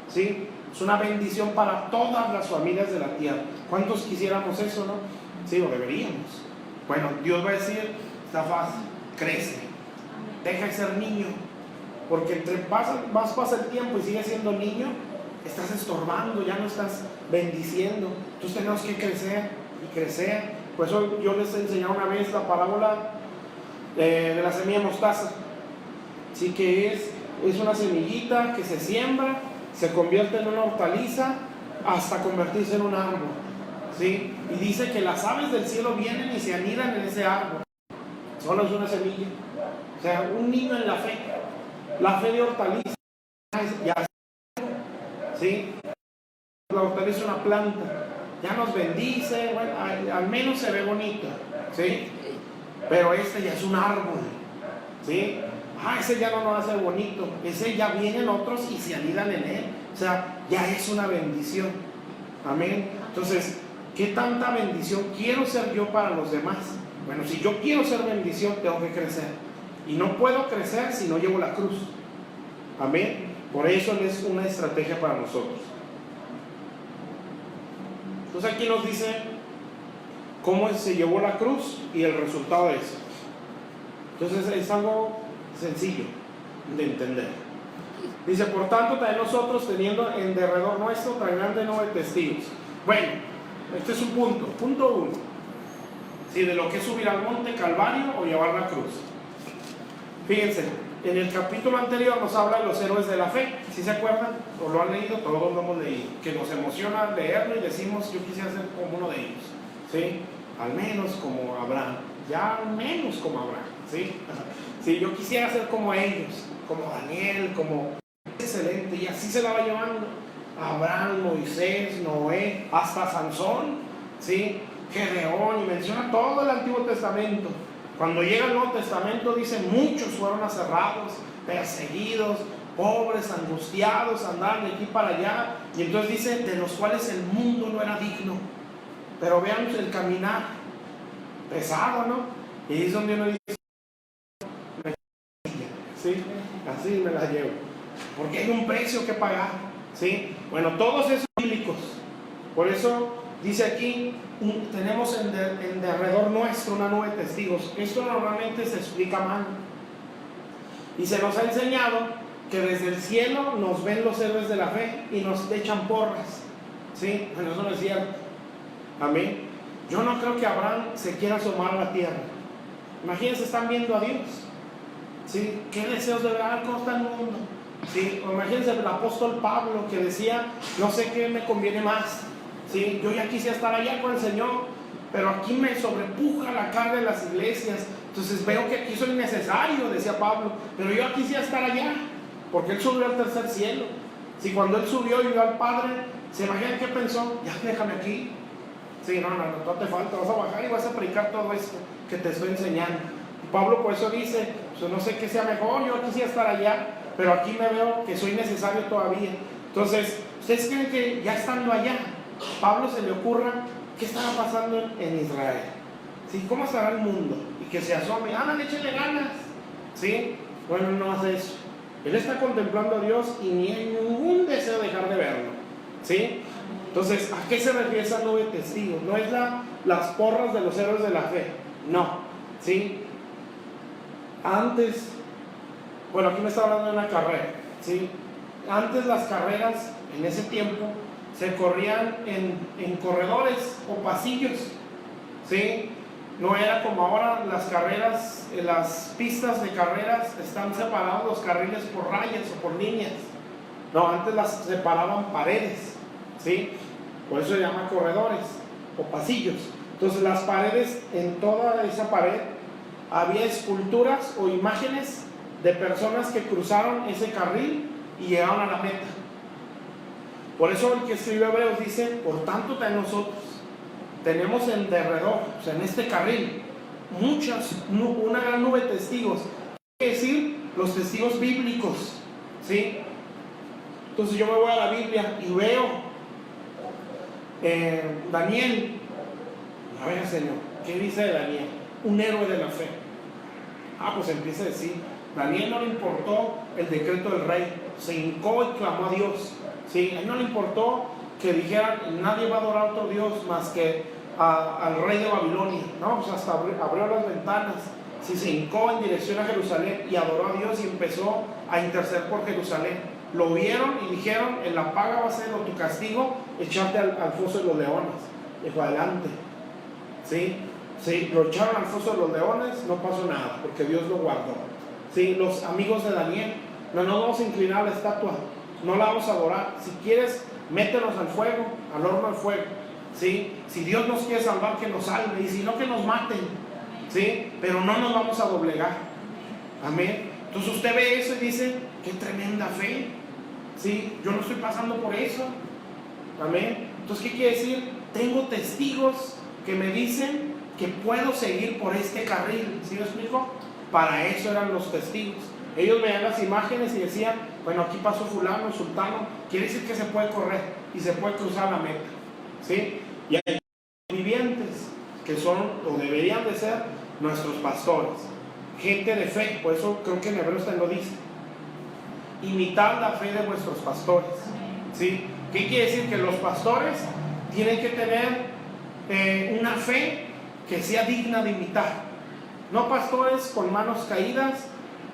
¿sí? Es una bendición para todas las familias de la tierra. ¿Cuántos quisiéramos eso, no? Sí, lo deberíamos. Bueno, Dios va a decir, está fácil, crece, deja de ser niño, porque entre más pasa el tiempo y sigues siendo niño, estás estorbando, ya no estás bendiciendo. Entonces tenemos que crecer y crecer. Por eso yo les enseñé una vez la parábola de la semilla mostaza. Sí, que es una semillita que se siembra, se convierte en una hortaliza hasta convertirse en un árbol, ¿sí? Y dice que las aves del cielo vienen y se anidan en ese árbol. Solo es una semilla. O sea, un niño en la fe de hortaliza, ya, ¿sí? La hortaliza es una planta, ya nos bendice, bueno, al menos se ve bonito, ¿sí? Pero este ya es un árbol, ¿sí? Ese ya no nos hace bonito, ese ya vienen otros y se anidan en él. O sea, ya es una bendición. Amén. Entonces, ¿qué tanta bendición quiero ser yo para los demás? Bueno, si yo quiero ser bendición, tengo que crecer. Y no puedo crecer si no llevo la cruz. Amén. Por eso es una estrategia para nosotros. Entonces aquí nos dice cómo se llevó la cruz y el resultado de eso. Entonces es algo sencillo de entender. Dice, por tanto, también nosotros, teniendo en derredor nuestro tan grande nube de testigos. Bueno, este es un punto. Punto 1. Sí, de lo que es subir al monte Calvario o llevar la cruz. Fíjense, en el capítulo anterior nos habla de los héroes de la fe. ¿Sí se acuerdan? ¿O lo han leído? Todos lo hemos leído. Que nos emociona leerlo y decimos, yo quisiera ser como uno de ellos. ¿Sí? Al menos como Abraham. Ya al menos como Abraham. ¿Sí? Sí, yo quisiera ser como ellos. Como Daniel, como... Excelente. Y así se la va llevando. Abraham, Moisés, Noé, hasta Sansón. ¿Sí? Gedeón. Y menciona todo el Antiguo Testamento. Cuando llega el Nuevo Testamento dice, muchos fueron aserrados, perseguidos, pobres, angustiados, andaban de aquí para allá. Y entonces dice, de los cuales el mundo no era digno. Pero vean el caminar pesado, ¿no? Y es donde uno dice, ¿sí? Así me la llevo. Porque hay un precio que pagar, ¿sí? Bueno, todos esos bíblicos. Por eso dice aquí, tenemos en derredor nuestro una nube de testigos. Esto normalmente se explica mal. Y se nos ha enseñado que desde el cielo nos ven los héroes de la fe y nos echan porras. ¿Sí? Bueno, eso no es cierto. Amén. Yo no creo que Abraham se quiera asomar a la tierra. Imagínense, están viendo a Dios. ¿Sí? ¿Qué deseos de verdad? ¿Cómo está el mundo? ¿Sí? O imagínense el apóstol Pablo que decía, no sé qué me conviene más. ¿Sí? Yo ya quisiera estar allá con el Señor, pero aquí me sobrepuja la carga de las iglesias. Entonces veo que aquí soy necesario, decía Pablo, pero yo quisiera estar allá, porque él subió al tercer cielo. Si cuando él subió y vio al Padre, ¿se imaginan qué pensó? Ya déjame aquí. Sí, no te falta, vas a bajar y vas a predicar todo esto que te estoy enseñando. Y Pablo por eso dice, pues no sé qué sea mejor, yo quisiera estar allá, pero aquí me veo que soy necesario todavía. Entonces, ¿ustedes creen que ya estando allá, Pablo se le ocurra qué estaba pasando en Israel? ¿Sí? ¿Cómo estará el mundo? Y que se asome, échenle ganas. ¿Sí? Bueno, no hace eso. Él está contemplando a Dios y ni hay ningún deseo de dejar de verlo. ¿Sí? Entonces, ¿a qué se refiere esa nube de testigos? No es las porras de los héroes de la fe. No. ¿Sí? Antes, bueno, aquí me está hablando de una carrera. ¿Sí? Antes las carreras, en ese tiempo, se corrían en corredores o pasillos, ¿sí? No era como ahora las carreras, las pistas de carreras están separados los carriles por rayas o por líneas. No, antes las separaban paredes, ¿sí? Por eso se llama corredores o pasillos. Entonces las paredes, en toda esa pared había esculturas o imágenes de personas que cruzaron ese carril y llegaron a la meta. Por eso el que escribió Hebreos dice, por tanto también nosotros tenemos en derredor, o sea, en este carril, una gran nube de testigos. Es decir, los testigos bíblicos, ¿sí? Entonces yo me voy a la Biblia y veo Daniel. A ver, Señor, ¿qué dice de Daniel? Un héroe de la fe. Pues empieza a decir, Daniel no le importó el decreto del rey, se hincó y clamó a Dios. ¿Sí? A él no le importó que dijeran, nadie va a adorar a otro Dios más que al rey de Babilonia. No, pues hasta abrió las ventanas, sí, se hincó en dirección a Jerusalén y adoró a Dios y empezó a interceder por Jerusalén. Lo vieron y dijeron, en la paga va a ser, o tu castigo, echarte al foso de los leones. Dijo, adelante. ¿Sí? Sí, lo echaron al foso de los leones, no pasó nada, porque Dios lo guardó. ¿Sí? Los amigos de Daniel, no nos vamos a inclinar a la estatua, no la vamos a adorar. Si quieres, métenos al fuego, al horno del fuego. ¿Sí? Si Dios nos quiere salvar, que nos salve, y si no, que nos maten. ¿Sí? Pero no nos vamos a doblegar. Amén. Entonces usted ve eso y dice, qué tremenda fe. ¿Sí? Yo no estoy pasando por eso. Amén. Entonces, ¿qué quiere decir? Tengo testigos que me dicen que puedo seguir por este carril. ¿Sí me explico? Para eso eran los testigos. Ellos veían las imágenes y decían, bueno, aquí pasó fulano, sultano, quiere decir que se puede correr y se puede cruzar la meta. ¿Sí? Y hay vivientes que son o deberían de ser nuestros pastores, gente de fe. Por eso creo que en Hebreos también lo dice, imitad la fe de vuestros pastores. ¿Sí? ¿Qué quiere decir? Que los pastores tienen que tener una fe que sea digna de imitar. No pastores con manos caídas,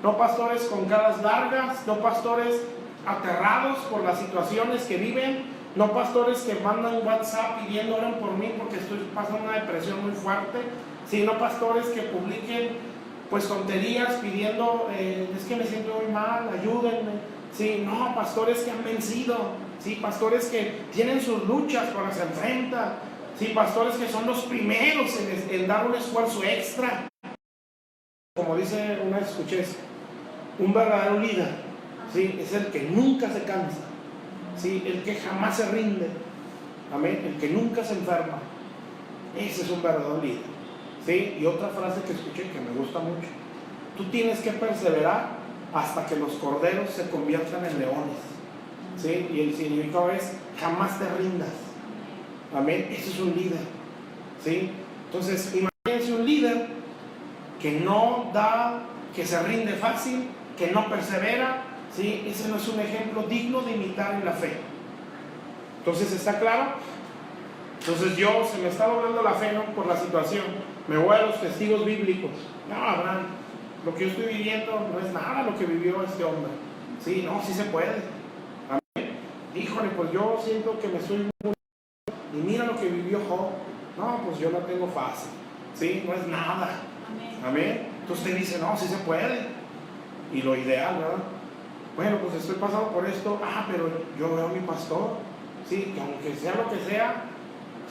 no pastores con caras largas, no pastores aterrados por las situaciones que viven, no pastores que mandan WhatsApp pidiendo oren por mí porque estoy pasando una depresión muy fuerte, sino pastores que publiquen pues tonterías pidiendo, es que me siento muy mal, ayúdenme. Sí, no, pastores que han vencido, sí, pastores que tienen sus luchas, pero se enfrentan, sí, pastores que son los primeros en dar un esfuerzo extra. Como dice una vez, escuché eso, un verdadero líder, ¿sí? Es el que nunca se cansa, ¿sí? El que jamás se rinde, amén, el que nunca se enferma. Ese es un verdadero líder, ¿sí? Y otra frase que escuché que me gusta mucho, tú tienes que perseverar hasta que los corderos se conviertan en leones, ¿sí? Y el significado es jamás te rindas, amén. Ese es un líder, ¿sí? Entonces imagínense un líder que no da, que se rinde fácil, que no persevera, ¿sí? Ese no es un ejemplo digno de imitar en la fe. Entonces, ¿está claro? Entonces se me está doblando la fe, ¿no? Por la situación, me voy a los testigos bíblicos. No, Abraham, lo que yo estoy viviendo no es nada lo que vivió este hombre. Sí, no, sí se puede. Amén. Híjole, pues yo siento que me estoy muriendo y mira lo que vivió Job. No, pues yo la tengo fácil. Sí, no es nada. Amén. Entonces usted dice, no, sí se puede. Y lo ideal, ¿verdad? Bueno, pues estoy pasando por esto. Pero yo veo a mi pastor, sí, que aunque sea lo que sea,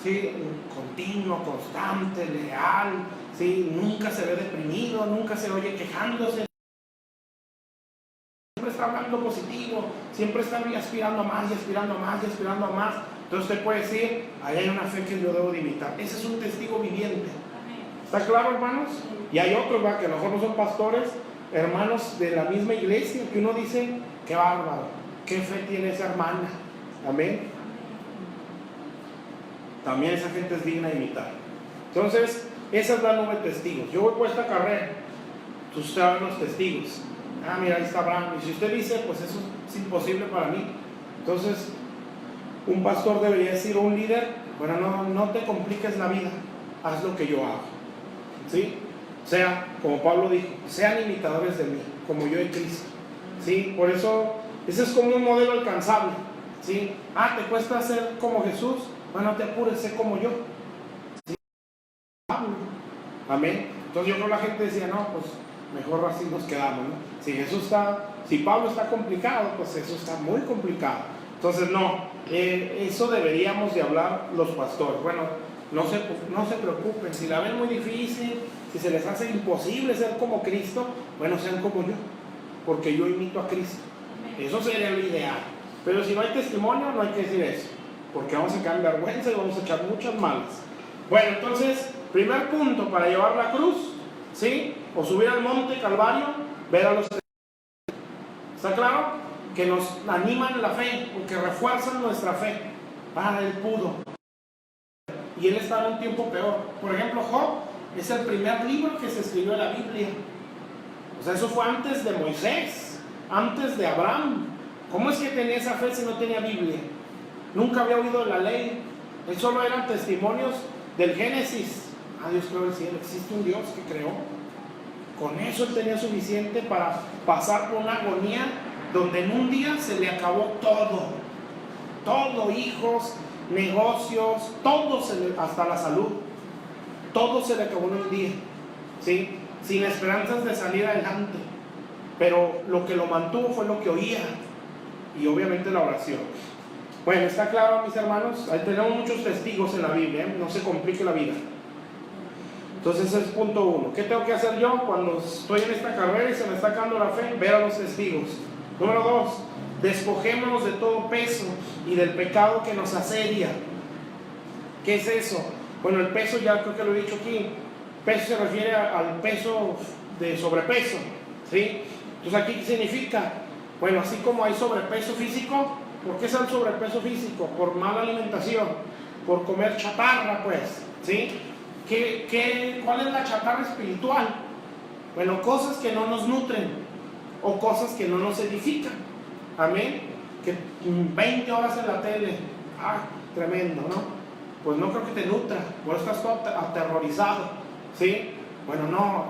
sí, continuo, constante, leal, sí, nunca se ve deprimido, nunca se oye quejándose, siempre está hablando positivo, siempre está aspirando a más y aspirando a más y aspirando a más. Entonces usted puede decir, ahí hay una fe que yo debo de imitar. Ese es un testigo viviente. ¿Está claro, hermanos? Y hay otros, ¿verdad?, que a lo mejor no son pastores, hermanos de la misma iglesia, que uno dice, qué bárbaro, qué fe tiene esa hermana. Amén. También esa gente es digna de imitar. Entonces, esa es la nube de testigos. Yo voy por esta carrera, ustedes saben los testigos. Mira, ahí está Abraham. Y si usted dice, pues eso es imposible para mí. Entonces, un pastor debería decir, un líder, bueno, no te compliques la vida, haz lo que yo hago. ¿Sí? Sea, como Pablo dijo, sean imitadores de mí, como yo de Cristo. ¿Sí? Por eso, ese es como un modelo alcanzable. ¿Sí? ¿Te cuesta ser como Jesús? Bueno, no te apures, sé como yo. ¿Sí? Amén. Entonces yo creo que la gente decía, no, pues mejor así nos quedamos, ¿no? Si Pablo está complicado, pues eso está muy complicado. Entonces no, eso deberíamos de hablar los pastores. Bueno, no se preocupen, si la ven muy difícil, si se les hace imposible ser como Cristo, bueno, sean como yo, porque yo imito a Cristo. Eso sería lo ideal. Pero si no hay testimonio, no hay que decir eso, porque vamos a caer en vergüenza y vamos a echar muchas malas. Bueno, entonces, primer punto para llevar la cruz, ¿sí? O subir al monte Calvario, ver a los testigos. ¿Está claro? Que nos animan en la fe, o que refuerzan nuestra fe. Él pudo. Y él está en un tiempo peor. Por ejemplo, Job es el primer libro que se escribió en la Biblia. O sea, eso fue antes de Moisés, antes de Abraham. ¿Cómo es que tenía esa fe si no tenía Biblia? Nunca había oído de la ley. Él solo eran testimonios del Génesis. Dios creó el cielo. Existe un Dios que creó. Con eso él tenía suficiente para pasar por una agonía donde en un día se le acabó todo. Todo, hijos, negocios, todo hasta la salud. Todo se le acabó en un día. ¿Sí? Sin esperanzas de salir adelante. Pero lo que lo mantuvo fue lo que oía. Y obviamente la oración. Bueno, está claro, mis hermanos. Ahí tenemos muchos testigos en la Biblia, ¿eh? No se complique la vida. Entonces ese es punto 1. ¿Qué tengo que hacer yo cuando estoy en esta carrera y se me está acabando la fe? Ver a los testigos. Número 2, despojémonos de todo peso y del pecado que nos asedia. ¿Qué es eso? Bueno, el peso ya creo que lo he dicho aquí. Peso se refiere al peso de sobrepeso, ¿sí? Entonces aquí, ¿qué significa? Bueno, así como hay sobrepeso físico, ¿por qué es el sobrepeso físico? Por mala alimentación, por comer chatarra, pues, ¿sí? ¿Cuál es la chatarra espiritual? Bueno, cosas que no nos nutren o cosas que no nos edifican. Amén. Que 20 horas en la tele, tremendo, ¿no? Pues no creo que te nutra, por eso estás todo aterrorizado, ¿sí? Bueno, no,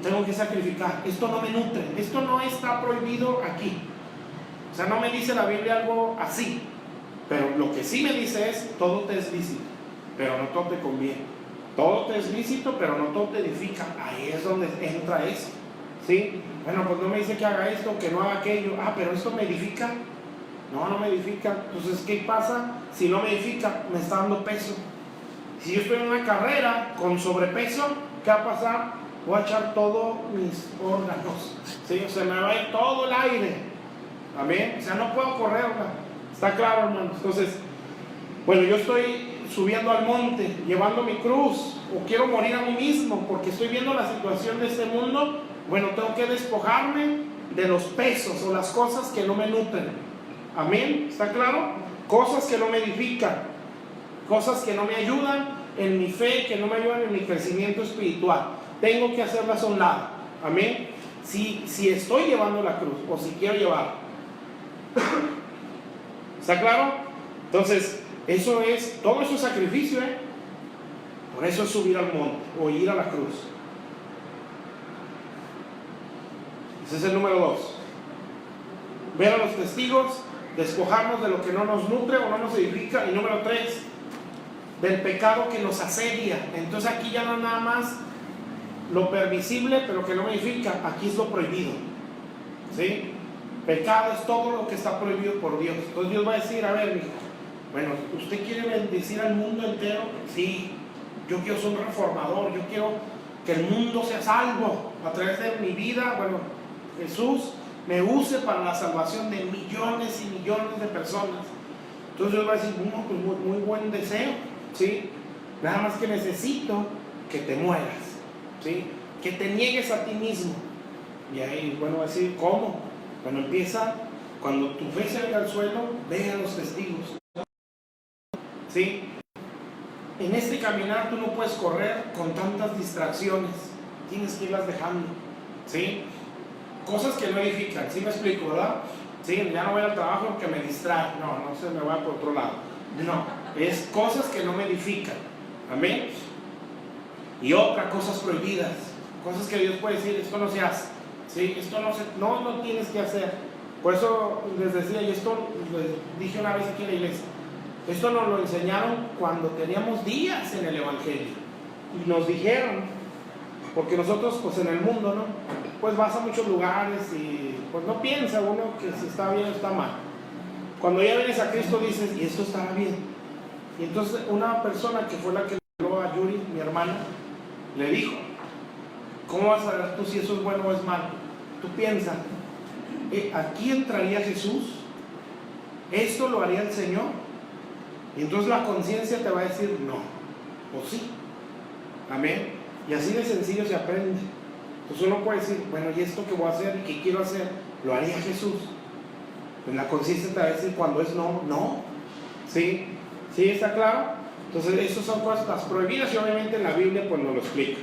tengo que sacrificar. Esto no me nutre, esto no está prohibido aquí. O sea, no me dice la Biblia algo así, pero lo que sí me dice es: todo te es lícito, pero no todo te conviene. Todo te es lícito, pero no todo te edifica. Ahí es donde entra eso, ¿sí? Bueno, pues no me dice que haga esto, que no haga aquello. Pero esto me edifica. No me edifica. Entonces, ¿qué pasa? Si no me edifica, me está dando peso. Si yo estoy en una carrera con sobrepeso, ¿qué va a pasar? Voy a echar todos mis órganos, ¿sí? O sea, me va a ir todo el aire. Amén. O sea, no puedo correr, ¿no? Está claro, hermanos. Entonces, bueno, yo estoy subiendo al monte, llevando mi cruz, o quiero morir a mí mismo porque estoy viendo la situación de este mundo. Bueno, tengo que despojarme de los pesos o las cosas que no me nutren. Amén, ¿está claro? Cosas que no me edifican, cosas que no me ayudan en mi fe, que no me ayudan en mi crecimiento espiritual. Tengo que hacerlas a un lado. Amén. Si estoy llevando la cruz o si quiero llevarla. ¿Está claro? Entonces, todo eso es sacrificio, ¿eh? Por eso es subir al monte o ir a la cruz. Ese es el número 2. Ver a los testigos, despojarnos de lo que no nos nutre o no nos edifica. Y número 3, del pecado que nos asedia. Entonces aquí ya no es nada más lo permisible, pero que no me edifica. Aquí es lo prohibido, ¿sí? Pecado es todo lo que está prohibido por Dios. Entonces Dios va a decir: a ver, hijo, bueno, ¿usted quiere bendecir al mundo entero? Sí, yo quiero ser un reformador, yo quiero que el mundo sea salvo a través de mi vida. Bueno, Jesús me use para la salvación de millones y millones de personas. Entonces Dios va a decir: pues muy buen deseo, ¿sí? Nada más que necesito que te mueras, ¿sí? Que te niegues a ti mismo. Y ahí, bueno, va a decir: ¿cómo? Bueno, empieza, cuando tu fe se vaya al suelo, ve a los testigos, ¿sí? En este caminar tú no puedes correr con tantas distracciones, tienes que irlas dejando, ¿sí? Cosas que no edifican, ¿sí me explico, verdad? Sí, ya no voy al trabajo porque me distrae, no se me va por otro lado, no, es cosas que no me edifican, amén. Y otra, cosas prohibidas, cosas que Dios puede decir: esto no se hace, ¿sí? Esto no tienes que hacer. Por eso les decía, y esto les dije una vez aquí en la iglesia, esto nos lo enseñaron cuando teníamos días en el Evangelio, y nos dijeron, porque nosotros pues en el mundo, ¿no? Pues vas a muchos lugares y pues no piensa uno que si está bien o está mal. Cuando ya vienes a Cristo dices: y esto estará bien. Y entonces una persona que fue la que le habló a Yuri, mi hermana, le dijo: ¿cómo vas a ver tú si eso es bueno o es malo? Tú piensas, ¿aquí entraría Jesús? ¿Esto lo haría el Señor? Y entonces la conciencia te va a decir: no, o sí. Amén. Y así de sencillo se aprende. Entonces uno puede decir: bueno, ¿y esto que voy a hacer y que quiero hacer, lo haría Jesús? Pues la conciencia te va a decir cuando es no. ¿Sí? ¿Sí está claro? Entonces esas son cosas prohibidas y obviamente en la Biblia pues nos lo explica.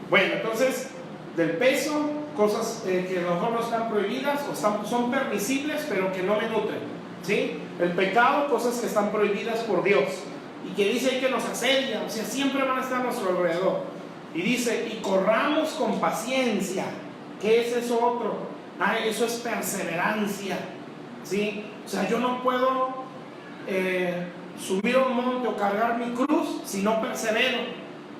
Bueno, entonces del peso, cosas que a lo mejor no están prohibidas o son permisibles, pero que no me nutren, ¿sí? El pecado, cosas que están prohibidas por Dios y que dice que nos asedia, o sea, siempre van a estar a nuestro alrededor. Y dice, y corramos con paciencia. ¿Qué es eso otro? Eso es perseverancia, ¿sí? O sea, yo no puedo subir a un monte o cargar mi cruz si no persevero.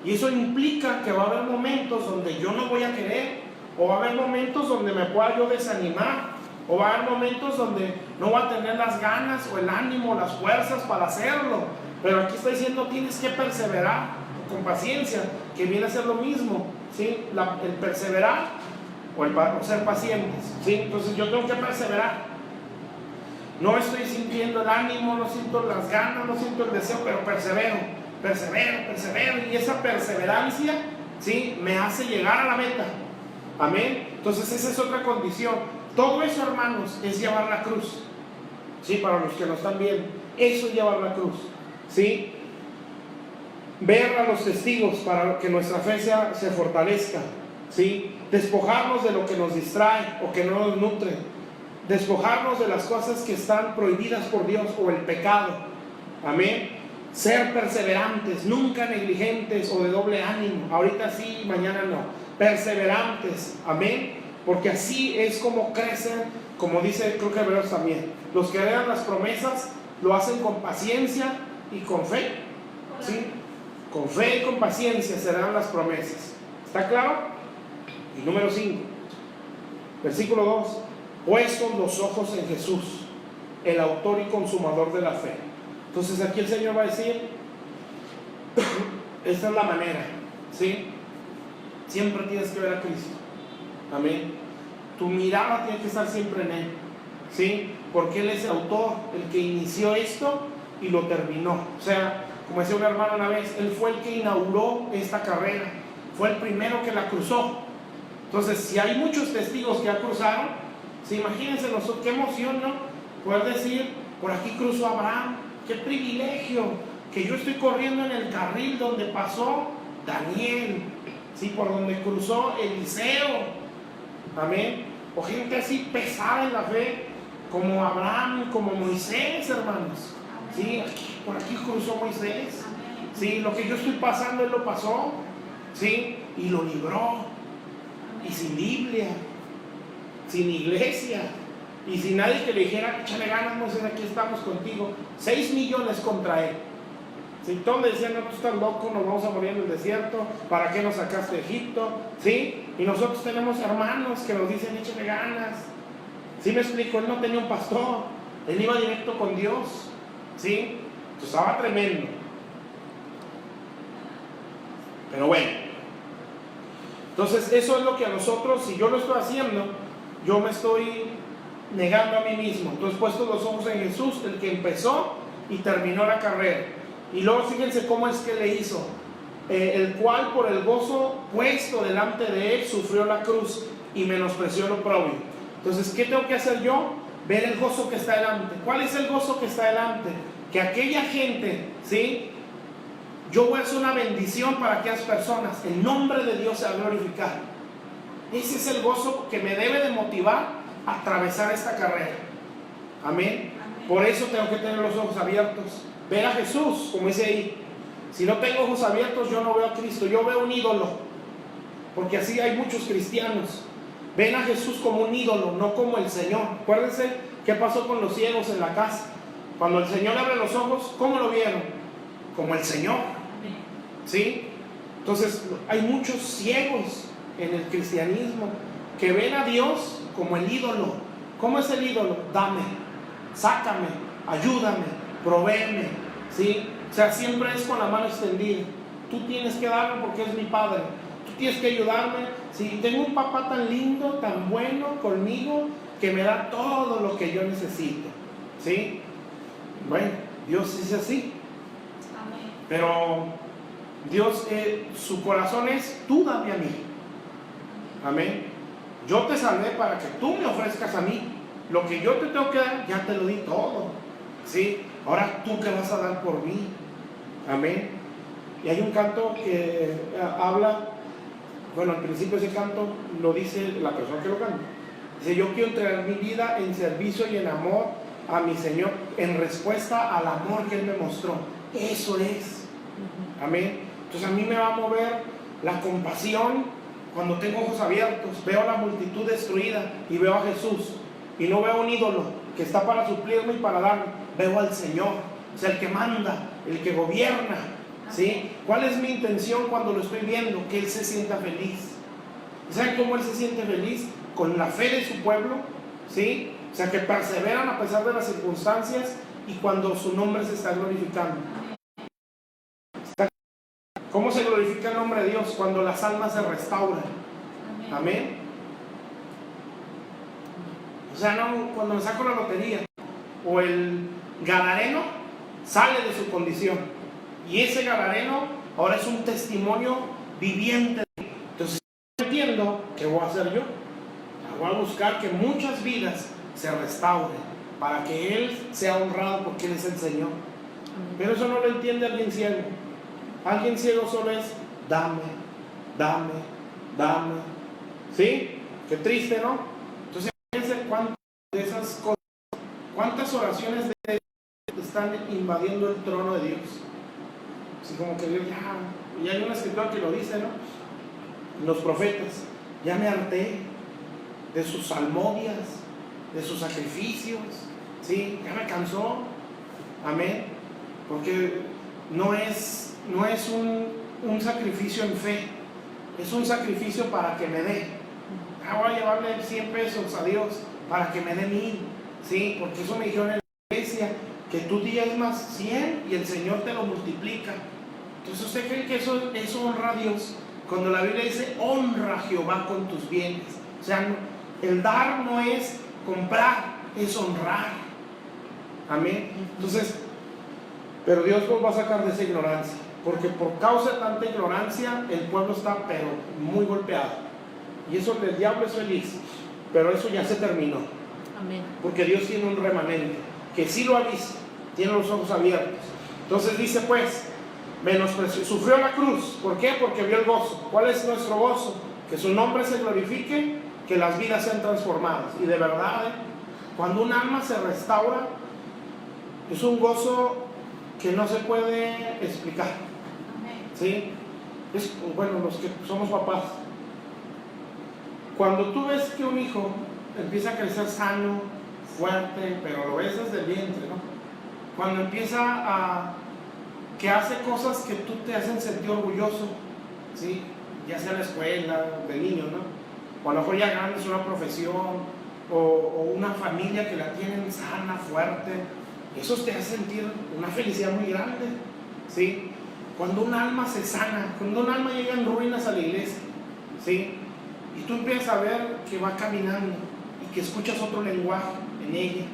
Y eso implica que va a haber momentos donde yo no voy a querer, o va a haber momentos donde me pueda yo desanimar, o va a haber momentos donde no voy a tener las ganas o el ánimo, las fuerzas para hacerlo. Pero aquí está diciendo, tienes que perseverar con paciencia, que viene a ser lo mismo, ¿sí? El perseverar o ser pacientes, ¿sí? Entonces yo tengo que perseverar. No estoy sintiendo el ánimo, no siento las ganas, no siento el deseo, pero persevero, y esa perseverancia, ¿sí?, me hace llegar a la meta. Amén. Entonces esa es otra condición. Todo eso, hermanos, es llevar la cruz, ¿sí? Para los que nos están viendo, eso es llevar la cruz, ¿sí? Ver a los testigos para que nuestra fe se fortalezca, ¿sí? Despojarnos de lo que nos distrae o que no nos nutre, despojarnos de las cosas que están prohibidas por Dios o el pecado. Amén. Ser perseverantes, nunca negligentes o de doble ánimo. Ahorita sí, mañana no. Perseverantes. Amén. Porque así es como crecen, como dice, creo que Hebreos también. Los que heredan las promesas lo hacen con paciencia y con fe, ¿sí? Con fe y con paciencia serán las promesas. ¿Está claro? Y número 5, versículo 2. Puestos los ojos en Jesús, el autor y consumador de la fe. Entonces aquí el Señor va a decir, esta es la manera, ¿sí? Siempre tienes que ver a Cristo. Amén. Tu mirada tiene que estar siempre en Él, ¿sí? Porque Él es el autor, el que inició esto y lo terminó. O sea, como decía un hermano una vez, Él fue el que inauguró esta carrera, fue el primero que la cruzó. Entonces, si hay muchos testigos que ya cruzaron, ¿sí? Imagínense nosotros, qué emoción, ¿no? Poder decir, por aquí cruzó Abraham, qué privilegio, que yo estoy corriendo en el carril donde pasó Daniel, ¿sí? Por donde cruzó Eliseo. Amén. O gente así pesada en la fe, como Abraham, como Moisés, hermanos. ¿Sí? Por aquí cruzó Moisés. ¿Sí? Lo que yo estoy pasando, Él lo pasó. ¿Sí? Y lo libró. Y sin Biblia, sin iglesia, y sin nadie que le dijera, échale ganas, Moisés, aquí estamos contigo. 6 millones contra él. Si todos le decían, no, tú estás loco, nos vamos a morir en el desierto, ¿para qué nos sacaste de Egipto? ¿Sí? Y nosotros tenemos hermanos que nos dicen, échale ganas. ¿Sí me explico? Él no tenía un pastor, él iba directo con Dios. ¿Sí? Entonces estaba tremendo. Pero bueno, entonces eso es lo que a nosotros, si yo lo estoy haciendo, yo me estoy negando a mí mismo. Entonces, puestos los ojos en Jesús, el que empezó y terminó la carrera. Y luego fíjense cómo es que le hizo, el cual por el gozo puesto delante de él sufrió la cruz y menospreció lo propio. Entonces, ¿qué tengo que hacer yo? Ver el gozo que está delante. ¿Cuál es el gozo que está delante? Que aquella gente, ¿sí? Yo voy a hacer una bendición para aquellas personas, el nombre de Dios se va a glorificar. Ese es el gozo que me debe de motivar a atravesar esta carrera. Amén. Por eso tengo que tener los ojos abiertos, ver a Jesús, como dice ahí. Si no tengo ojos abiertos, yo no veo a Cristo, yo veo un ídolo. Porque así hay muchos cristianos, ven a Jesús como un ídolo, no como el Señor. Acuérdense qué pasó con los ciegos en la casa. Cuando el Señor abre los ojos, ¿cómo lo vieron? Como el Señor. ¿Sí? Entonces hay muchos ciegos en el cristianismo que ven a Dios como el ídolo. ¿Cómo es el ídolo? Dame, sácame, ayúdame, provéeme, ¿sí? O sea, siempre es con la mano extendida. Tú tienes que darme porque es mi padre. Tú tienes que ayudarme. Si tengo un papá tan lindo, tan bueno conmigo, que me da todo lo que yo necesito, ¿sí? Bueno, Dios es así. Amén. Pero Dios, su corazón es, tú dame a mí. Amén. Yo te salvé para que tú me ofrezcas a mí. Lo que yo te tengo que dar, ya te lo di todo, ¿sí? Ahora tú qué vas a dar por mí. Amén. Y hay un canto que habla Bueno, al principio ese canto lo dice la persona que lo canta. Dice, yo quiero entregar mi vida en servicio y en amor a mi Señor, en respuesta al amor que Él me mostró. Eso es. Amén. Entonces a mí me va a mover la compasión cuando tengo ojos abiertos, veo la multitud destruida y veo a Jesús. Y no veo un ídolo que está para suplirme y para darme. Veo al Señor, o sea, el que manda, el que gobierna. ¿Sí? ¿Cuál es mi intención cuando lo estoy viendo? Que Él se sienta feliz. ¿Saben cómo Él se siente feliz? Con la fe de su pueblo, ¿sí? O sea, que perseveran a pesar de las circunstancias y cuando su nombre se está glorificando. ¿Cómo se glorifica el nombre de Dios? Cuando las almas se restauran. Amén. O sea, no, cuando me saco la lotería o el gadareno sale de su condición y ese gadareno ahora es un testimonio viviente. Entonces entiendo, ¿qué voy a hacer yo? Voy a buscar que muchas vidas se restauren para que Él sea honrado porque Él es el Señor. Pero eso no lo entiende alguien ciego. Alguien ciego solo es dame, dame, dame. ¿Sí? Qué triste, ¿no? Entonces fíjense cuántas de esas cosas, cuántas oraciones de están invadiendo el trono de Dios. Así como que Dios ya, y hay una escritura que lo dice, ¿no? Los profetas, ya me harté de sus salmodias, de sus sacrificios, ¿sí? Ya me cansó. Amén. Porque no es un sacrificio en fe, es un sacrificio para que me dé. Voy a llevarle 100 pesos a Dios para que me dé 1000, ¿sí? Porque eso me dijeron en la iglesia, que tú diezmas 100 y el Señor te lo multiplica. Entonces, ¿usted cree que eso honra a Dios? Cuando la Biblia dice, honra a Jehová con tus bienes. O sea, el dar no es comprar, es honrar. Amén. Entonces, pero Dios nos va a sacar de esa ignorancia, porque por causa de tanta ignorancia el pueblo está pero muy golpeado. Y eso, el diablo es feliz, pero eso ya se terminó. Amén. Porque Dios tiene un remanente que sí lo ha visto, tiene los ojos abiertos. Entonces dice pues, menospreció, sufrió la cruz. ¿Por qué? Porque vio el gozo. ¿Cuál es nuestro gozo? Que su nombre se glorifique, que las vidas sean transformadas. Y de verdad, cuando un alma se restaura, es un gozo que no se puede explicar. ¿Sí? Bueno, los que somos papás, cuando tú ves que un hijo empieza a crecer sano, fuerte, pero lo ves desde el vientre, ¿no? Cuando empieza que hace cosas que tú te hacen sentir orgulloso, ¿sí? Ya sea en la escuela, de niño, ¿no? O a lo mejor ya grande es una profesión, o una familia que la tienen sana, fuerte, eso te hace sentir una felicidad muy grande, ¿sí? Cuando un alma se sana, cuando un alma llega en ruinas a la iglesia, ¿sí? Y tú empiezas a ver que va caminando y que escuchas otro lenguaje en ella,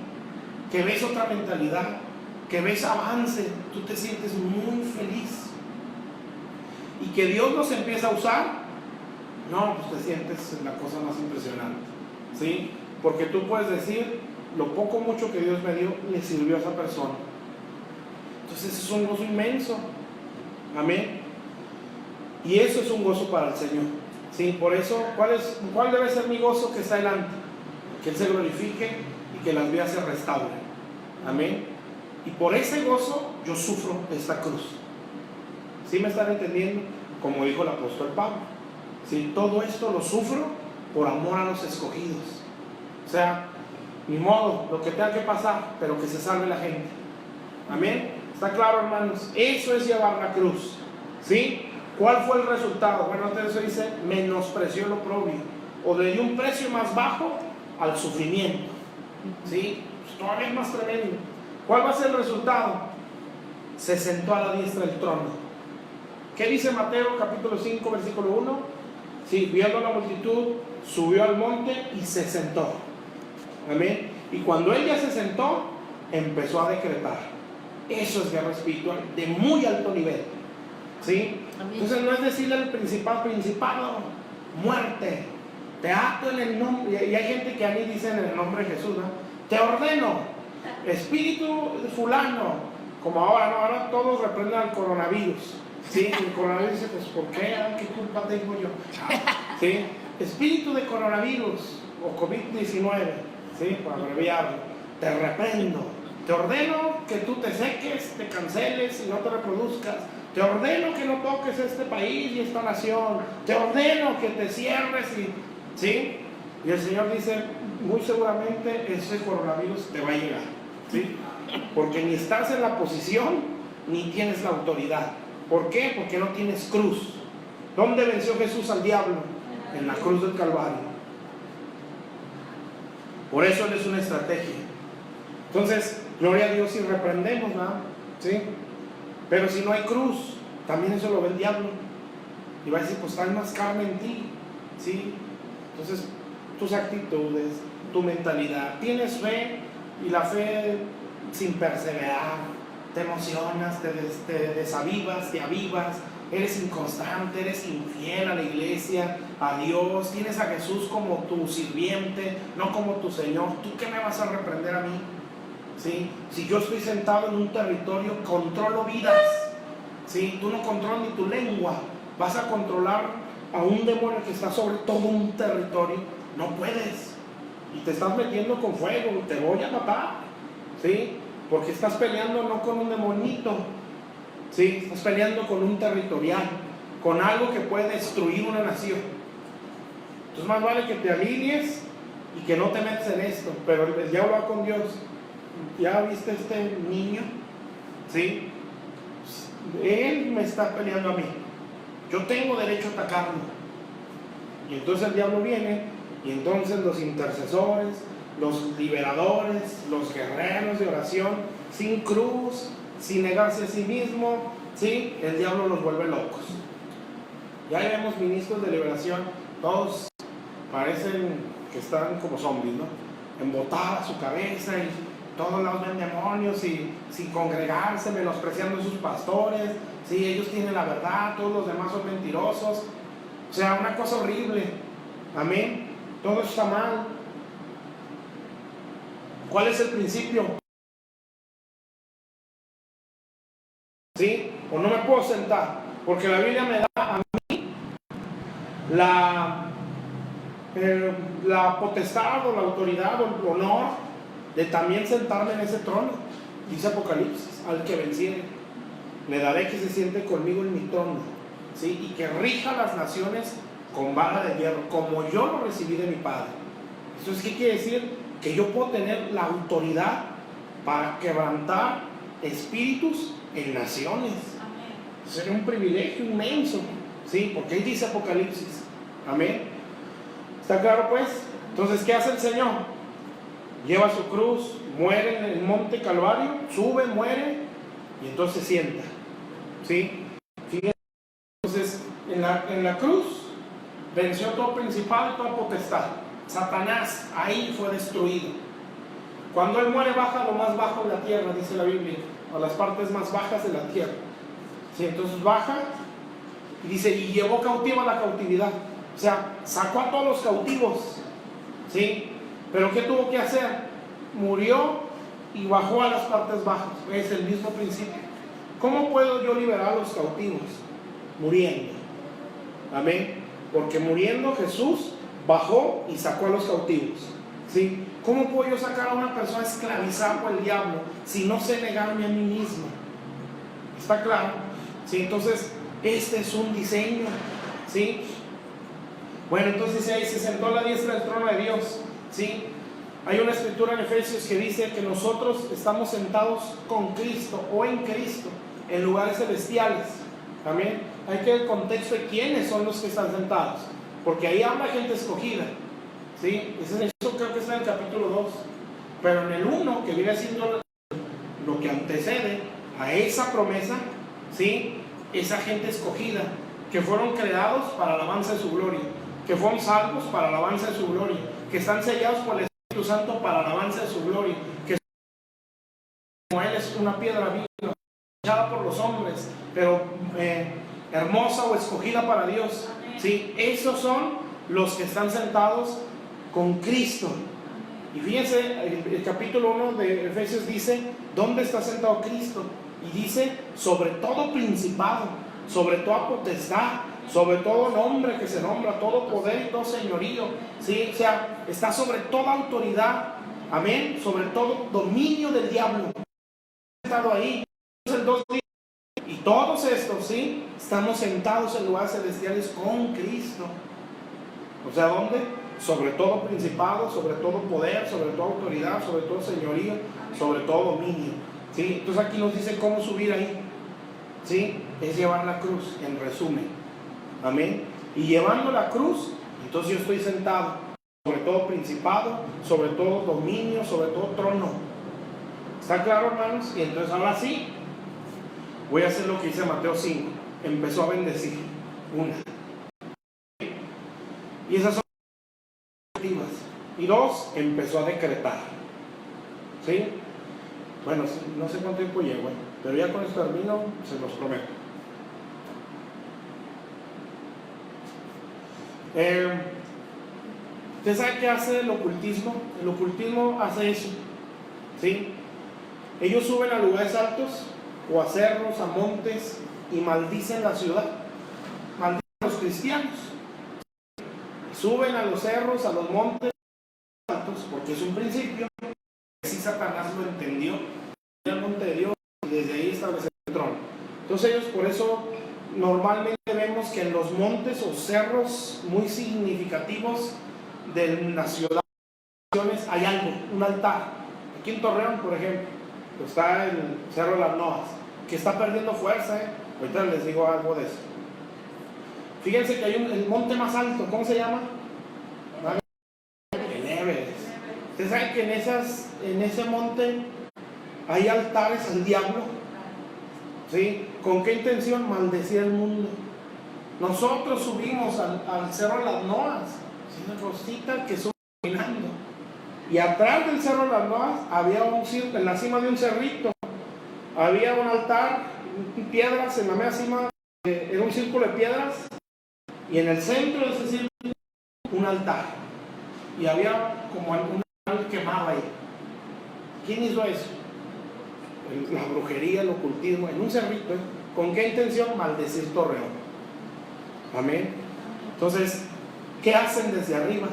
que ves otra mentalidad, que ves avance, tú te sientes muy feliz. Y que Dios los empieza a usar, no, pues te sientes la cosa más impresionante, ¿sí? Porque tú puedes decir, lo poco mucho que Dios me dio, le sirvió a esa persona. Entonces es un gozo inmenso. Amén. Y eso es un gozo para el Señor. Sí, por eso, ¿cuál debe ser mi gozo que está delante? Que Él se glorifique y que las vidas se restauren. Amén. Y por ese gozo yo sufro esta cruz. ¿Sí me están entendiendo? Como dijo el apóstol Pablo. ¿Sí? Todo esto lo sufro por amor a los escogidos. O sea, ni modo, lo que tenga que pasar, pero que se salve la gente. Amén. ¿Está claro, hermanos? Eso es llevar la cruz. ¿Sí? ¿Cuál fue el resultado? Bueno, entonces eso dice, menospreció el oprobio, o le dio un precio más bajo al sufrimiento. ¿Sí? Pues todavía es más tremendo. ¿Cuál va a ser el resultado? Se sentó a la diestra del trono. ¿Qué dice Mateo capítulo 5 versículo 1? Sí, viendo la multitud, subió al monte y se sentó. Amén. Y cuando él ya se sentó, empezó a decretar. Eso es guerra espiritual de muy alto nivel. ¿Sí? Amén. Entonces no es decirle al principado, muerte, te ato en el nombre. Y hay gente que a mí dice en el nombre de Jesús, ¿no? Te ordeno, espíritu fulano, como ahora, ¿no? Ahora todos reprenden al coronavirus. Sí, el coronavirus dice, pues ¿por qué? ¿Qué culpa tengo yo? Sí, espíritu de coronavirus o COVID-19, sí, para abreviarlo, te reprendo, te ordeno que tú te seques, te canceles y no te reproduzcas, te ordeno que no toques este país y esta nación, te ordeno que te cierres y, ¿sí? Y el Señor dice, muy seguramente ese coronavirus te va a llegar, ¿sí? Porque ni estás en la posición ni tienes la autoridad. ¿Por qué? Porque no tienes cruz. ¿Dónde venció Jesús al diablo? En la cruz del Calvario. Por eso Él es una estrategia. Entonces, gloria a Dios si reprendemos, ¿no? ¿Sí? Pero si no hay cruz, también eso lo ve el diablo. Y va a decir, pues hay más carne en ti, ¿sí? Entonces, tus actitudes, tu mentalidad. Tienes fe y la fe sin perseverar. Te emocionas, te desavivas, te avivas, eres inconstante, eres infiel a la iglesia, a Dios, tienes a Jesús como tu sirviente, no como tu Señor. ¿Tú qué me vas a reprender a mí? ¿Sí? Si yo estoy sentado en un territorio, controlo vidas. ¿Sí? Tú no controlas ni tu lengua, vas a controlar a un demonio que está sobre todo un territorio. No puedes, y te estás metiendo con fuego, te voy a matar, ¿sí? Porque estás peleando no con un demonito, ¿sí? Estás peleando con un territorial, con algo que puede destruir una nación. Entonces más vale que te alinees y que no te metas en esto. Pero el diablo va con Dios. ¿Ya viste este niño? ¿Sí? Él me está peleando a mí, yo tengo derecho a atacarlo. Y entonces el diablo viene, y entonces los intercesores, los liberadores, los guerreros de oración, sin cruz, sin negarse a sí mismo, ¿sí? El diablo los vuelve locos. Ya vemos ministros de liberación, todos parecen que están como zombies, ¿no? Embotada su cabeza y todos lados ven demonios y sin congregarse, menospreciando a sus pastores, ¿sí? Ellos tienen la verdad, todos los demás son mentirosos. O sea, una cosa horrible. Amén. Todo está mal. ¿Cuál es el principio? ¿Sí? O no me puedo sentar, porque la Biblia me da a mí la potestad o la autoridad o el honor de también sentarme en ese trono. Dice Apocalipsis, al que venciere, le daré que se siente conmigo en mi trono, ¿sí? Y que rija las naciones con vara de hierro, como yo lo recibí de mi Padre. Entonces, ¿qué quiere decir? Que yo puedo tener la autoridad para quebrantar espíritus en naciones. Sería un privilegio inmenso, ¿sí? Porque ahí dice Apocalipsis. Amén. ¿Está claro, pues? Entonces, ¿qué hace el Señor? Lleva su cruz, muere en el monte Calvario, sube, muere y entonces se sienta, ¿sí? Fíjense, entonces en la cruz venció todo principado y toda potestad. Satanás ahí fue destruido. Cuando Él muere baja a lo más bajo de la tierra, dice la Biblia, a las partes más bajas de la tierra, ¿sí? Entonces baja y dice, y llevó cautiva la cautividad. O sea, sacó a todos los cautivos, ¿sí? Pero ¿qué tuvo que hacer? Murió y bajó a las partes bajas. Es el mismo principio. ¿Cómo puedo yo liberar a los cautivos? Muriendo. Amén. Porque muriendo Jesús bajó y sacó a los cautivos, ¿sí? ¿Cómo puedo yo sacar a una persona esclavizada por el diablo si no sé negarme a mí mismo? ¿Está claro? ¿Sí? Entonces, este es un diseño, ¿sí? Bueno, entonces ahí se sentó a la diestra del trono de Dios, ¿sí? Hay una escritura en Efesios que dice que nosotros estamos sentados con Cristo o en Cristo en lugares celestiales. También hay que ver el contexto de quiénes son los que están sentados, porque ahí habla gente escogida, ¿sí? Eso creo que está en el capítulo 2, pero en el 1, que viene siendo lo que antecede a esa promesa, ¿sí? Esa gente escogida, que fueron creados para la alabanza de su gloria, que fueron salvos para la alabanza de su gloria, que están sellados por el Espíritu Santo para la alabanza de su gloria, que como Él es una piedra viva, echada por los hombres, pero hermosa o escogida para Dios, ¿sí? Esos son los que están sentados con Cristo. Y fíjense, el capítulo 1 de Efesios dice, ¿dónde está sentado Cristo? Y dice, sobre todo principado. sobre toda potestad, sobre todo nombre que se nombra, todo poder y todo señorío, ¿sí? O sea, está sobre toda autoridad, amén, sobre todo dominio del diablo. Estado ahí, y todos estos, ¿sí? Estamos sentados en lugares celestiales con Cristo. O sea, ¿dónde? Sobre todo principado, sobre todo poder, sobre toda autoridad, sobre todo señorío, sobre todo dominio, ¿sí? Entonces aquí nos dice cómo subir ahí, ¿sí? Es llevar la cruz, en resumen, amén. Y llevando la cruz, entonces yo estoy sentado sobre todo principado, sobre todo dominio, sobre todo trono. ¿Está claro, hermanos? Y entonces ahora sí voy a hacer lo que dice Mateo 5. Empezó a bendecir. Una. Y esas son las activas. Y dos, empezó a decretar. ¿Sí? Bueno, no sé cuánto tiempo llevo, pero ya con esto termino, se los prometo. ¿Usted sabe qué hace el ocultismo? El ocultismo hace eso. ¿Sí? Ellos suben a lugares altos, o a cerros, a montes, y maldicen la ciudad. Maldicen a los cristianos. Suben a los cerros, a los montes altos, porque es un principio. Así Satanás lo entendió. El monte de Dios, y desde ahí establecer el trono. Entonces ellos, por eso normalmente vemos que en los montes o cerros muy significativos de la ciudad hay algo, un altar. Aquí en Torreón, por ejemplo, está el Cerro de las Noas, que está perdiendo fuerza, Ahorita les digo algo de eso. Fíjense que hay el monte más alto, ¿cómo se llama? El Everest. Ustedes saben que en ese monte hay altares al diablo, ¿sí? ¿Con qué intención? Maldecir el mundo. Nosotros subimos al Cerro de las Noas, una cosita que sube caminando. Y atrás del Cerro de las Noas había un circo, en la cima de un cerrito, había un altar, piedras, en la media cima, era un círculo de piedras, y en el centro de ese círculo, un altar. Y había como un animal quemado ahí. ¿Quién hizo eso? La brujería, el ocultismo, en un cerrito, ¿Con qué intención? Maldecir Torreón. Amén. Entonces, ¿qué hacen desde arriba?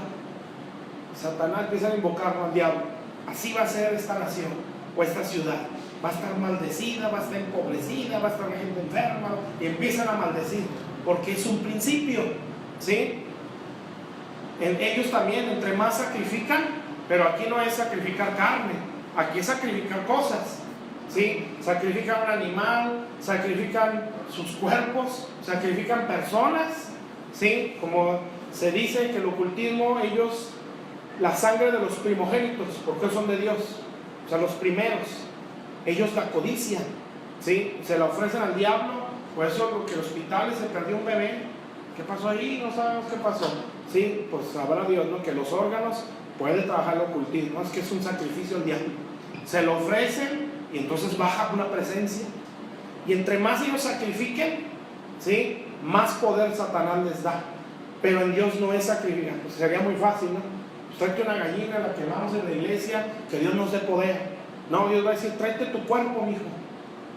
Satanás empieza a invocarlo al diablo. Así va a ser esta nación o esta ciudad. Va a estar maldecida, va a estar empobrecida, va a estar la gente enferma, y empiezan a maldecir, porque es un principio, ¿sí? Ellos también, entre más sacrifican, pero aquí no es sacrificar carne, aquí es sacrificar cosas, ¿sí? Sacrifican un animal, sacrifican sus cuerpos, sacrifican personas, ¿sí? Como se dice que el ocultismo, ellos, la sangre de los primogénitos, porque son de Dios, o sea, los primeros, ellos la codician, ¿sí? Se la ofrecen al diablo. Por eso lo que en los hospitales se perdió un bebé, ¿qué pasó ahí? No sabemos qué pasó, ¿sí? Pues sabrá Dios, ¿no? Que los órganos puede trabajar el ocultismo, es que es un sacrificio al diablo. Se lo ofrecen y entonces baja una presencia, y entre más ellos sacrifiquen, ¿sí? Más poder Satanás les da. Pero en Dios no es sacrificar, pues sería muy fácil, ¿no? Pues tráete una gallina, la quemamos en la iglesia, que Dios nos dé poder. No, Dios va a decir, tráete tu cuerpo, mijo,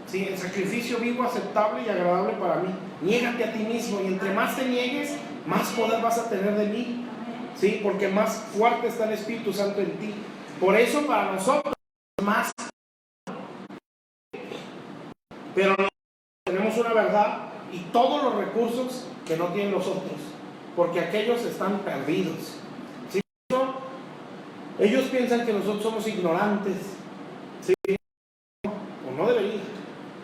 ¿sí? El sacrificio vivo, aceptable y agradable para mí. Niégate a ti mismo, y entre más te niegues, más poder vas a tener de mí, ¿sí? Porque más fuerte está el Espíritu Santo en ti. Por eso para nosotros más. Pero nosotros tenemos una verdad y todos los recursos que no tienen los otros, porque aquellos están perdidos, ¿sí? Ellos piensan que nosotros somos ignorantes, ¿sí? O no debería.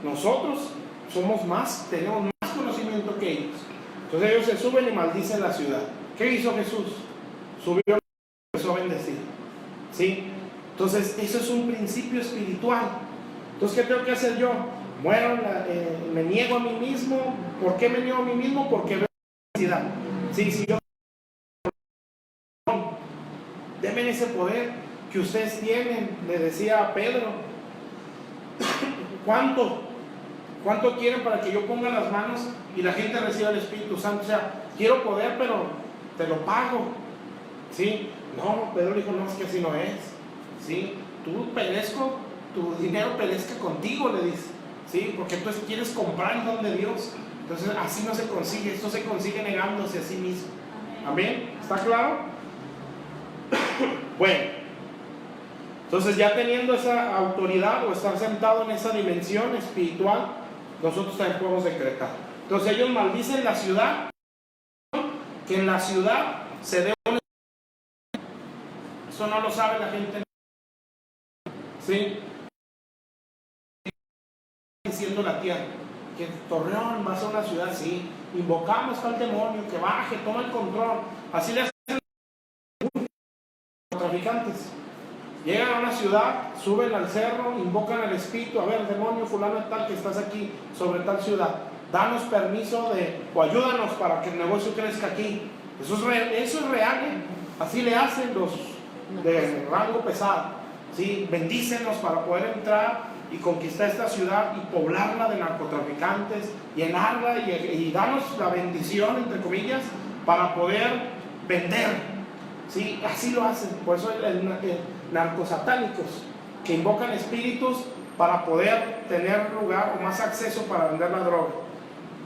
Nosotros somos más, tenemos más conocimiento que ellos. Entonces ellos se suben y maldicen la ciudad. ¿Qué hizo Jesús? Subió y empezó a bendecir, ¿sí? Entonces eso es un principio espiritual. Entonces, ¿qué tengo que hacer yo? Muero, me niego a mí mismo. ¿Por qué me niego a mí mismo? Porque veo necesidad. Sí, si yo, denme ese poder que ustedes tienen, le decía a Pedro. ¿Cuánto quieren para que yo ponga las manos y la gente reciba el Espíritu Santo? O sea, quiero poder, pero te lo pago, ¿sí? No, Pedro dijo, no, es que así no es, ¿sí? Tu dinero perezca contigo, le dice, ¿sí? Porque tú quieres comprar el don de Dios. Entonces así no se consigue, esto se consigue negándose a sí mismo. Amén. ¿Está claro? Bueno, entonces ya teniendo esa autoridad o estar sentado en esa dimensión espiritual, nosotros también podemos decretar. Entonces ellos maldicen la ciudad, que en la ciudad se dé un... Eso no lo sabe la gente. ¿Sí? Diciendo la tierra, que Torreón va a ser una ciudad así, invocamos al demonio, que baje, toma el control. Así le hacen los traficantes. Llegan a una ciudad, suben al cerro, invocan al espíritu, a ver, demonio fulano tal que estás aquí sobre tal ciudad, danos permiso o ayúdanos para que el negocio crezca aquí. Eso es real, ¿eh? Así le hacen los de rango pesado, ¿sí? Bendícenos para poder entrar y conquistar esta ciudad y poblarla de narcotraficantes, llenarla y darnos la bendición, entre comillas, para poder vender, ¿sí? Así lo hacen. Por eso narcosatánicos que invocan espíritus para poder tener lugar o más acceso para vender la droga.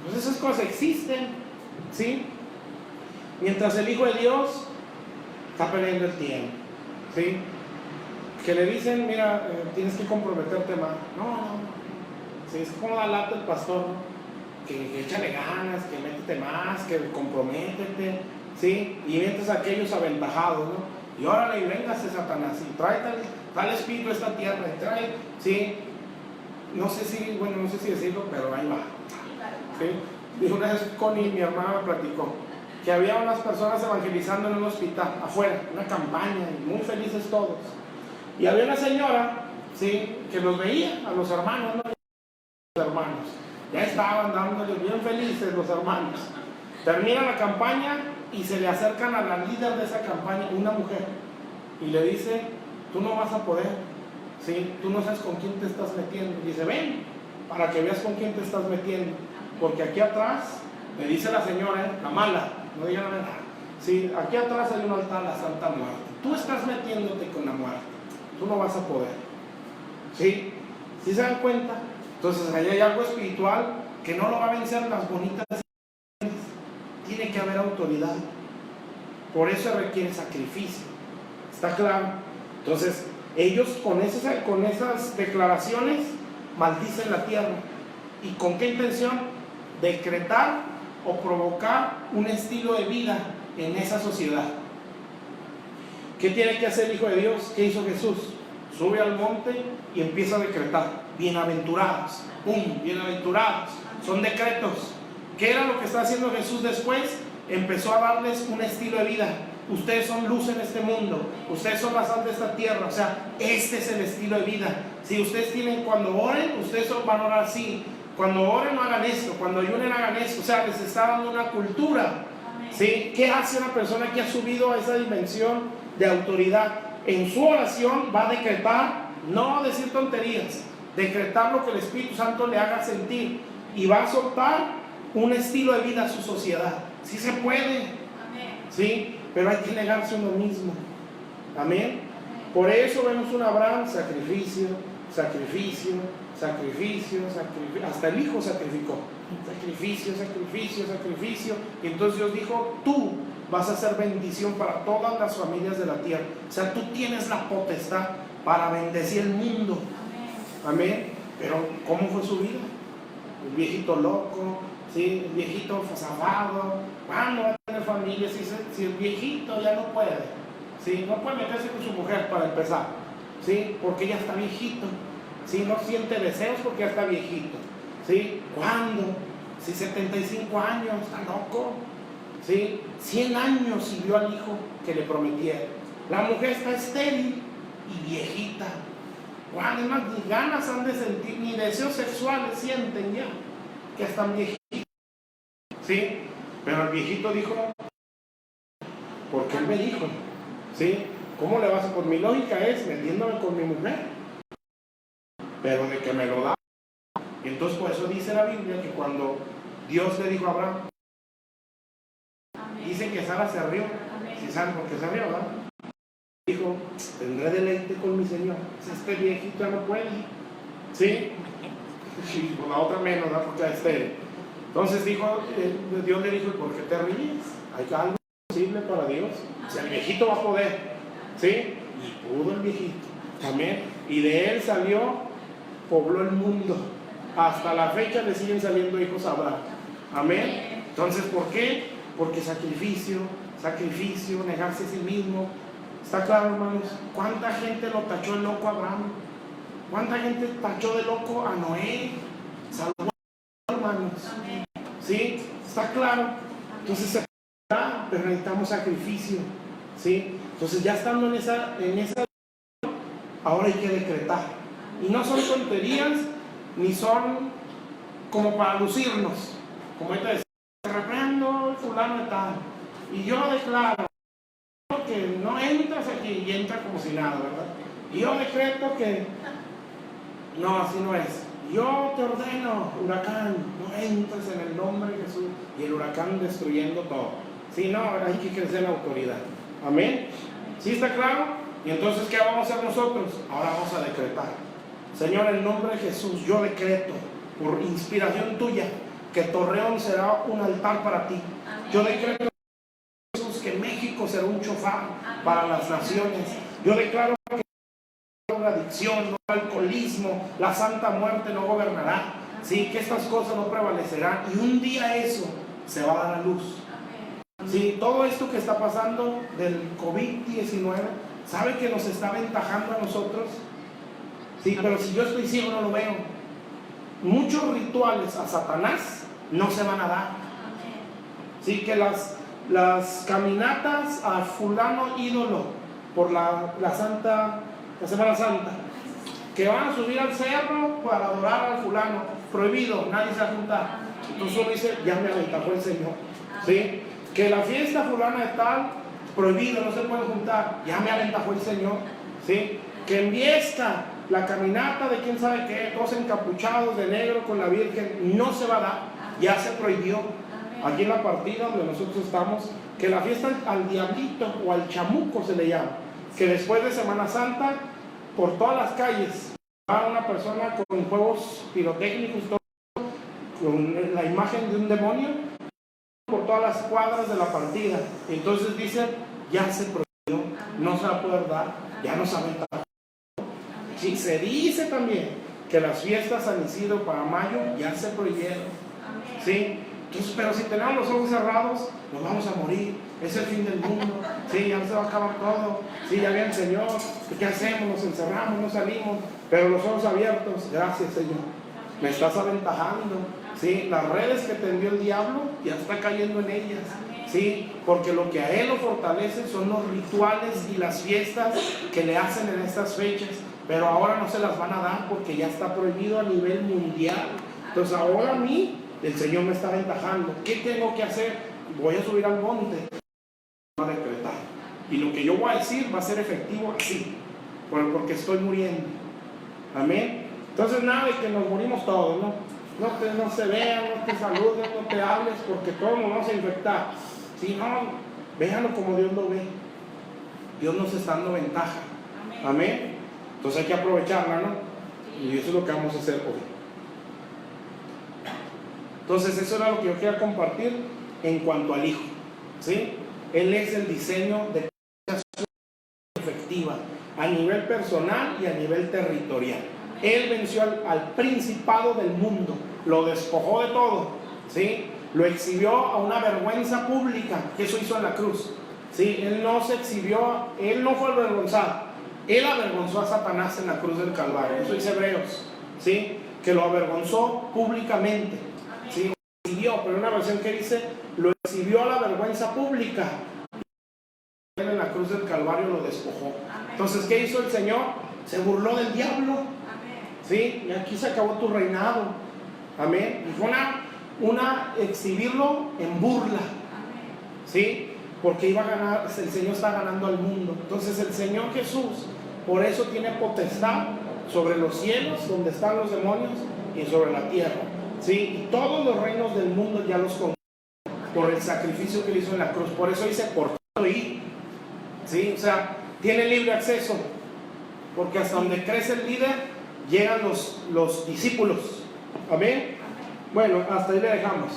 Pues esas cosas existen, ¿sí? Mientras el Hijo de Dios está perdiendo el tiempo, ¿sí? Que le dicen, mira, tienes que comprometerte más. No. Sí, es como da lata el pastor, ¿no? Que échale ganas, que métete más, que comprométete, ¿sí? Y mientras aquellos aventajados, ¿no? Y órale, y véngase Satanás, y trae tal espíritu a esta tierra, y trae, ¿sí? No sé si decirlo, pero ahí va, ¿sí? Y una vez Connie, mi hermana, me platicó que había unas personas evangelizando en un hospital, afuera, una campaña, muy felices todos. Y había una señora, ¿sí? Que los veía, a los hermanos, ¿no? Los hermanos, ya estaban dándole bien felices los hermanos. Termina la campaña y se le acercan a la líder de esa campaña, una mujer, y le dice, tú no vas a poder, ¿sí? Tú no sabes con quién te estás metiendo. Y dice, ven, para que veas con quién te estás metiendo, porque aquí atrás, le dice la señora, la mala, no digan nada, ¿sí? Aquí atrás hay un altar a la Santa Muerte, tú estás metiéndote con la muerte, tú no vas a poder, ¿sí? ¿Sí se dan cuenta? Entonces ahí hay algo espiritual que no lo va a vencer las bonitas. Tiene que haber autoridad. Por eso requiere sacrificio. ¿Está claro? Entonces, ellos con esas declaraciones maldicen la tierra. ¿Y con qué intención? Decretar o provocar un estilo de vida en esa sociedad. ¿Qué tiene que hacer el Hijo de Dios? ¿Qué hizo Jesús? Sube al monte y empieza a decretar. Bienaventurados. ¡Pum! Bienaventurados. Son decretos. ¿Qué era lo que está haciendo Jesús después? Empezó a darles un estilo de vida. Ustedes son luz en este mundo. Ustedes son la sal de esta tierra. O sea, este es el estilo de vida. Si ustedes tienen, cuando oren, ustedes van a orar así. Cuando oren, no hagan esto. Cuando ayunen, hagan esto. O sea, les está dando una cultura. ¿Sí? ¿Qué hace una persona que ha subido a esa dimensión de autoridad? En su oración va a decretar, no decir tonterías, decretar lo que el Espíritu Santo le haga sentir. Y va a soltar un estilo de vida a su sociedad. Sí se puede. Amén. ¿Sí? Pero hay que negarse uno mismo. Amén. Por eso vemos un Abraham, sacrificio, sacrificio, sacrificio, sacrificio. Hasta el hijo sacrificó. Sacrificio, sacrificio, sacrificio. Y entonces Dios dijo, tú vas a ser bendición para todas las familias de la tierra. O sea, tú tienes la potestad para bendecir el mundo. Amén. Pero ¿cómo fue su vida? El viejito loco, ¿sí? El viejito zafado. ¿Cuándo va a tener familia? Si el viejito ya no puede, ¿sí? No puede meterse con su mujer para empezar, ¿sí? Porque ya está viejito, ¿sí? No siente deseos porque ya está viejito, ¿sí? ¿Cuándo? Si 75 años, está loco, ¿sí? 100 años sirvió al hijo que le prometieron. La mujer está estéril y viejita. Además, ni ganas han de sentir, ni deseos sexuales sienten ya, que están viejitos. ¿Sí? Pero el viejito dijo, porque él me dijo, ¿sí? ¿Cómo le vas a? Por mi lógica es metiéndome con mi mujer, pero de que me lo da. Y entonces por eso dice la Biblia que cuando Dios le dijo a Abraham, dice que Sara se rió. ¿Sí saben por qué se rió, verdad? Dijo, tendré deleite con mi Señor. Este viejito ya no puede, ¿sí? Y por la otra menos, ¿verdad? Porque es estéril. Entonces dijo, Dios le dijo, ¿por qué te ríes? Hay algo posible para Dios. O sea, el viejito va a poder, ¿sí? Y pudo el viejito, amén. Y de él salió, pobló el mundo. Hasta la fecha le siguen saliendo hijos a Abraham, amén. Entonces, ¿por qué? Porque sacrificio, negarse a sí mismo. ¿Está claro, hermanos? ¿Cuánta gente lo tachó de loco a Abraham? ¿Cuánta gente tachó de loco a Noé? Salvó, hermanos. ¿Sí? ¿Está claro? Entonces, pero necesitamos sacrificio. ¿Sí? Entonces, ya estando en esa, ahora hay que decretar. Y no son tonterías, ni son como para lucirnos. Como ahorita decía, reprendo fulano de tal. Y yo declaro que no entras aquí, y entra como si nada, ¿verdad? Y yo decreto que no, así no es. Yo te ordeno, huracán, no entres en el nombre de Jesús. Y el huracán destruyendo todo. Sí, no, hay que crecer en autoridad. Amén. ¿Sí está claro? Y entonces, ¿qué vamos a hacer nosotros? Ahora vamos a decretar. Señor, en nombre de Jesús, yo decreto, por inspiración tuya, que Torreón será un altar para ti. Amén. Yo decreto, Jesús, que México será un chofar para las naciones. Yo declaro que la adicción, no el alcoholismo, la santa muerte no gobernará. Sí, que estas cosas no prevalecerán. Y un día eso se va a dar a luz. Sí, todo esto que está pasando del COVID-19, ¿sabe que nos está aventajando a nosotros? Sí, pero si yo estoy ciego no lo veo. Muchos rituales a Satanás no se van a dar. Sí, que las caminatas a fulano ídolo por la Semana Santa, que van a subir al cerro para adorar al fulano, prohibido, nadie se va a juntar. Entonces uno dice, ya me aventajó el Señor. ¿Sí? Que la fiesta fulana de tal, prohibido, no se puede juntar, ya me aventajó el Señor. ¿Sí? Que en Viesca, la caminata de quién sabe qué, todos encapuchados de negro con la Virgen, no se va a dar, ya se prohibió. Aquí en la partida donde nosotros estamos, que la fiesta al diablito o al chamuco se le llama, que después de Semana Santa, por todas las calles, va una persona con juegos pirotécnicos, todo, con la imagen de un demonio, por todas las cuadras de la partida. Entonces dice, ya se prohibió, no se va a poder dar, ya no saben. Sí, se dice también que las fiestas San Isidro para mayo ya se prohibieron. ¿Sí? Entonces, pero si tenemos los ojos cerrados, nos vamos a morir. Es el fin del mundo. Sí, ya se va a acabar todo. Sí, ya viene el Señor. ¿Qué hacemos? Nos encerramos, no salimos. Pero los ojos abiertos, gracias, Señor. Me estás aventajando. Sí, las redes que tendió el diablo ya está cayendo en ellas. Sí, porque lo que a él lo fortalece son los rituales y las fiestas que le hacen en estas fechas. Pero ahora no se las van a dar porque ya está prohibido a nivel mundial. Entonces ahora a mí el Señor me está aventajando. ¿Qué tengo que hacer? Voy a subir al monte, voy a decretar. Y lo que yo voy a decir va a ser efectivo así, porque estoy muriendo. Amén. Entonces nada de que nos morimos todos, ¿no? No se vean, no te saluden, no te hables, porque todos nos vamos a infectar. Si no, véanlo como Dios lo ve. Dios nos está dando ventaja. Amén. Entonces hay que aprovecharla, ¿no? Y eso es lo que vamos a hacer hoy. Entonces eso era lo que yo quería compartir en cuanto al Hijo. ¿Sí? Él es el diseño de efectiva a nivel personal y a nivel territorial. Él venció al principado del mundo, lo despojó de todo, ¿sí? Lo exhibió a una vergüenza pública, que eso hizo en la cruz. ¿Sí? Él no se exhibió, él no fue avergonzado. Él avergonzó a Satanás en la cruz del Calvario. Eso dice Hebreos, ¿sí? Que lo avergonzó públicamente. ¿Sí? Lo exhibió, pero una versión que dice, lo exhibió a la vergüenza pública. Él en la cruz del Calvario lo despojó. Entonces, ¿qué hizo el Señor? Se burló del diablo. ¿Sí? Y aquí se acabó tu reinado. Amén. Y fue una exhibirlo en burla. ¿Sí? Porque iba a ganar, el Señor está ganando al mundo. Entonces el Señor Jesús, por eso tiene potestad sobre los cielos, donde están los demonios, y sobre la tierra. ¿Sí? Y todos los reinos del mundo ya los conquistó por el sacrificio que él hizo en la cruz. Por eso dice, por todo ir. ¿Sí? O sea, tiene libre acceso. Porque hasta donde crece el líder, llegan los discípulos. Amén. Bueno, hasta ahí le dejamos.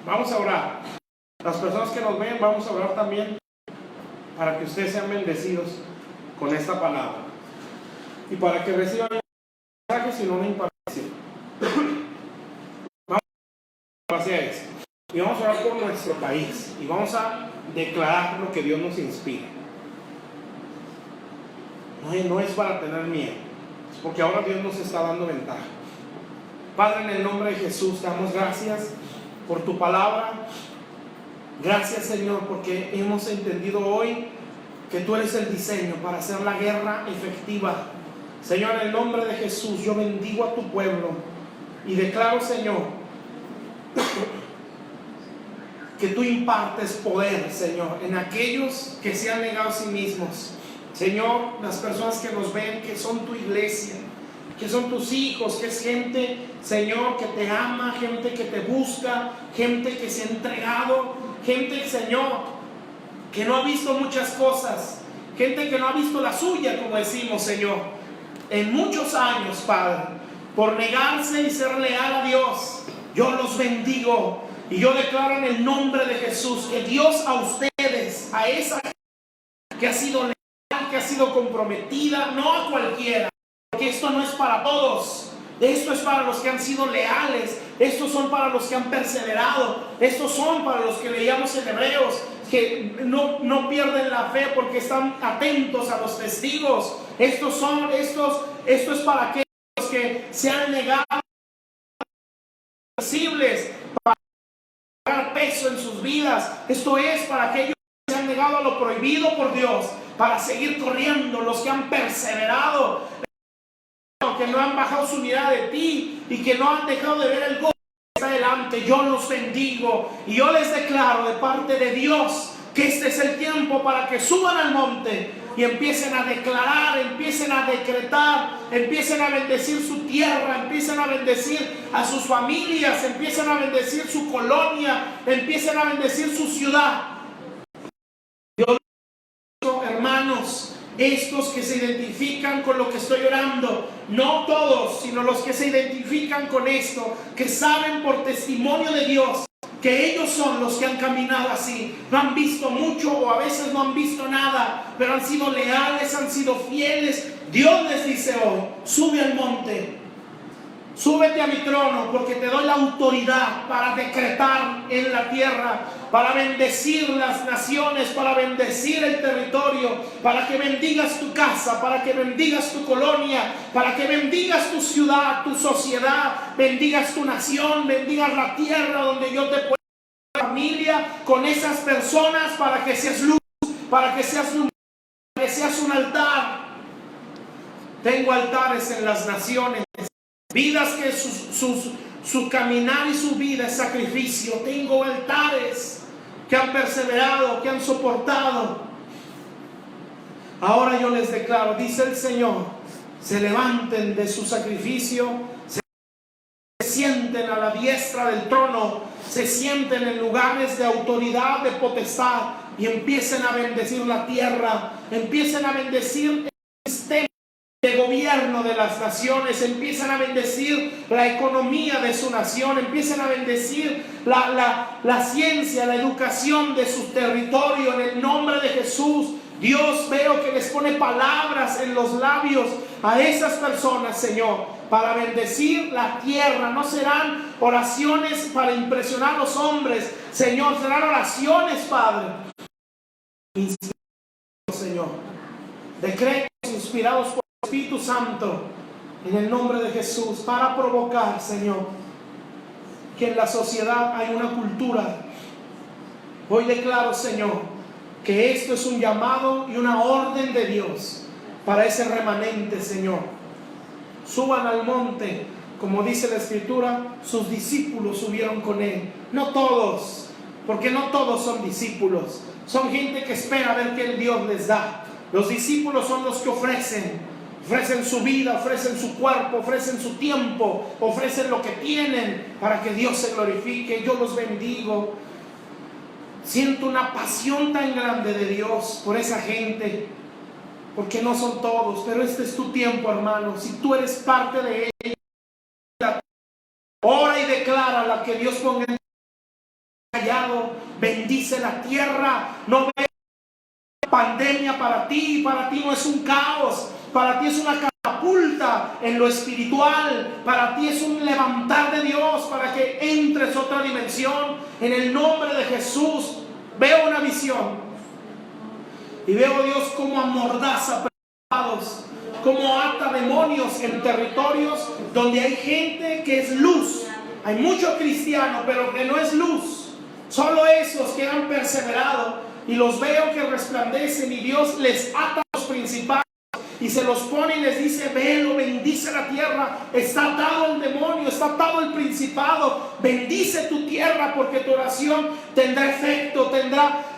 Vamos a orar. Las personas que nos ven, vamos a orar también para que ustedes sean bendecidos con esta palabra y para que reciban un mensaje sino una impartición. Vamos a orar hacia esto y vamos a orar por nuestro país y vamos a declarar lo que Dios nos inspira. No es para tener miedo, es porque ahora Dios nos está dando ventaja. Padre, en el nombre de Jesús, te damos gracias por tu palabra. Gracias, Señor, porque hemos entendido hoy que tú eres el diseño para hacer la guerra efectiva. Señor, en el nombre de Jesús, yo bendigo a tu pueblo y declaro, Señor, que tú impartes poder, Señor, en aquellos que se han negado a sí mismos. Señor, las personas que nos ven, que son tu iglesia, que son tus hijos, que es gente, Señor, que te ama, gente que te busca, gente que se ha entregado, gente, Señor, que no ha visto muchas cosas, gente que no ha visto la suya, como decimos, Señor, en muchos años, Padre, por negarse y ser leal a Dios. Yo los bendigo y yo declaro en el nombre de Jesús que Dios a ustedes, a esa gente que ha sido leal, que ha sido comprometida, no a cualquiera, porque esto no es para todos. Esto es para los que han sido leales. Estos son para los que han perseverado. Estos son para los que leíamos en Hebreos, que no pierden la fe porque están atentos a los testigos. Esto es para aquellos que se han negado para dar peso en sus vidas. Esto es para aquellos que se han negado a lo prohibido por Dios, para seguir corriendo, los que han perseverado, que no han bajado su mirada de ti y que no han dejado de ver el gozo que está delante. Yo los bendigo y yo les declaro de parte de Dios que este es el tiempo para que suban al monte y empiecen a declarar, empiecen a decretar, empiecen a bendecir su tierra, empiecen a bendecir a sus familias, empiecen a bendecir su colonia, empiecen a bendecir su ciudad. Dios, hermanos, estos que se identifican con lo que estoy orando, no todos, sino los que se identifican con esto, que saben por testimonio de Dios que ellos son los que han caminado así, no han visto mucho o a veces no han visto nada, pero han sido leales, han sido fieles. Dios les dice hoy: sube al monte, súbete a mi trono, porque te doy la autoridad para decretar en la tierra, para bendecir las naciones, para bendecir el territorio, para que bendigas tu casa, para que bendigas tu colonia, para que bendigas tu ciudad, tu sociedad, bendigas tu nación, bendigas la tierra donde yo te puedo familia, con esas personas, para que seas luz, para que seas luz, para que seas un altar. Tengo altares en las naciones, vidas que su caminar y su vida es sacrificio. Tengo altares que han perseverado, que han soportado. Ahora yo les declaro, dice el Señor, se levanten de su sacrificio, se sienten a la diestra del trono, se sienten en lugares de autoridad, de potestad, y empiecen a bendecir la tierra, empiecen a bendecir el sistema de gobierno de las naciones, empiezan a bendecir la economía de su nación, empiezan a bendecir la ciencia, la educación de su territorio, en el nombre de Jesús. Dios, veo que les pone palabras en los labios a esas personas, Señor, para bendecir la tierra. No serán oraciones para impresionar a los hombres, Señor, serán oraciones, Padre, Señor, decretos inspirados por Espíritu Santo, en el nombre de Jesús, para provocar, Señor, que en la sociedad hay una cultura. Hoy declaro, Señor, que esto es un llamado y una orden de Dios para ese remanente, Señor. Suban al monte, como dice la Escritura, sus discípulos subieron con él. No todos, porque no todos son discípulos, son gente que espera a ver qué Dios les da. Los discípulos son los que ofrecen su vida, ofrecen su cuerpo, ofrecen su tiempo, ofrecen lo que tienen para que Dios se glorifique. Yo los bendigo. Siento una pasión tan grande de Dios por esa gente, porque no son todos, pero este es tu tiempo, hermano. Si tú eres parte de ella, Ora y declara la que Dios ponga en callado. Bendice la tierra. No ve pandemia para ti no es un caos, para ti es una catapulta en lo espiritual, para ti es un levantar de Dios para que entres a otra dimensión. En el nombre de Jesús veo una visión y veo a Dios como amordaza pecados, como ata demonios en territorios donde hay gente que es luz. Hay mucho cristiano pero que no es luz. Solo esos que han perseverado, y los veo que resplandecen, y Dios les ata a los principales y se los pone y les dice: velo, bendice la tierra. Está atado el demonio, está atado el principado. Bendice tu tierra porque tu oración tendrá efecto,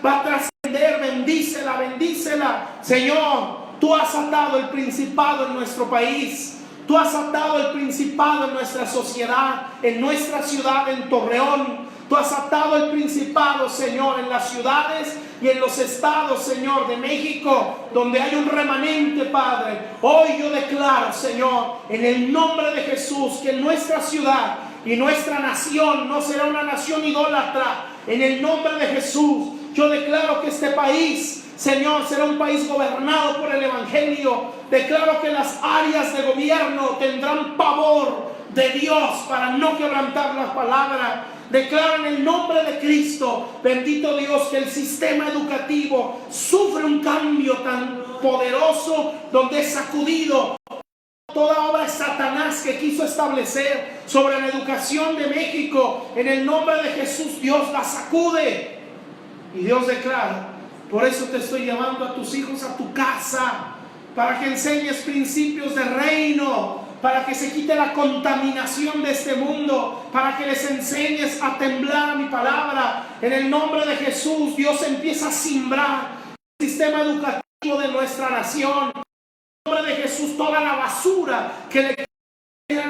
va a trascender. Bendícela, bendícela. Señor, tú has atado el principado en nuestro país. Tú has atado el principado en nuestra sociedad, en nuestra ciudad, en Torreón. Tú has atado el principado, Señor, en las ciudades y en los estados, Señor, de México, donde hay un remanente, Padre. Hoy yo declaro, Señor, en el nombre de Jesús, que nuestra ciudad y nuestra nación no será una nación idólatra. En el nombre de Jesús, yo declaro que este país, Señor, será un país gobernado por el Evangelio. Declaro que las áreas de gobierno tendrán pavor de Dios para no quebrantar la palabra. Declaro en el nombre de Cristo, bendito Dios, que el sistema educativo sufre un cambio tan poderoso, donde es sacudido toda obra de Satanás que quiso establecer sobre la educación de México. En el nombre de Jesús, Dios la sacude. Y Dios declara: por eso te estoy llevando a tus hijos a tu casa, para que enseñes principios de reino, para que se quite la contaminación de este mundo, para que les enseñes a temblar a mi palabra. En el nombre de Jesús, Dios empieza a simbrar el sistema educativo de nuestra nación. En el nombre de Jesús, toda la basura que le queda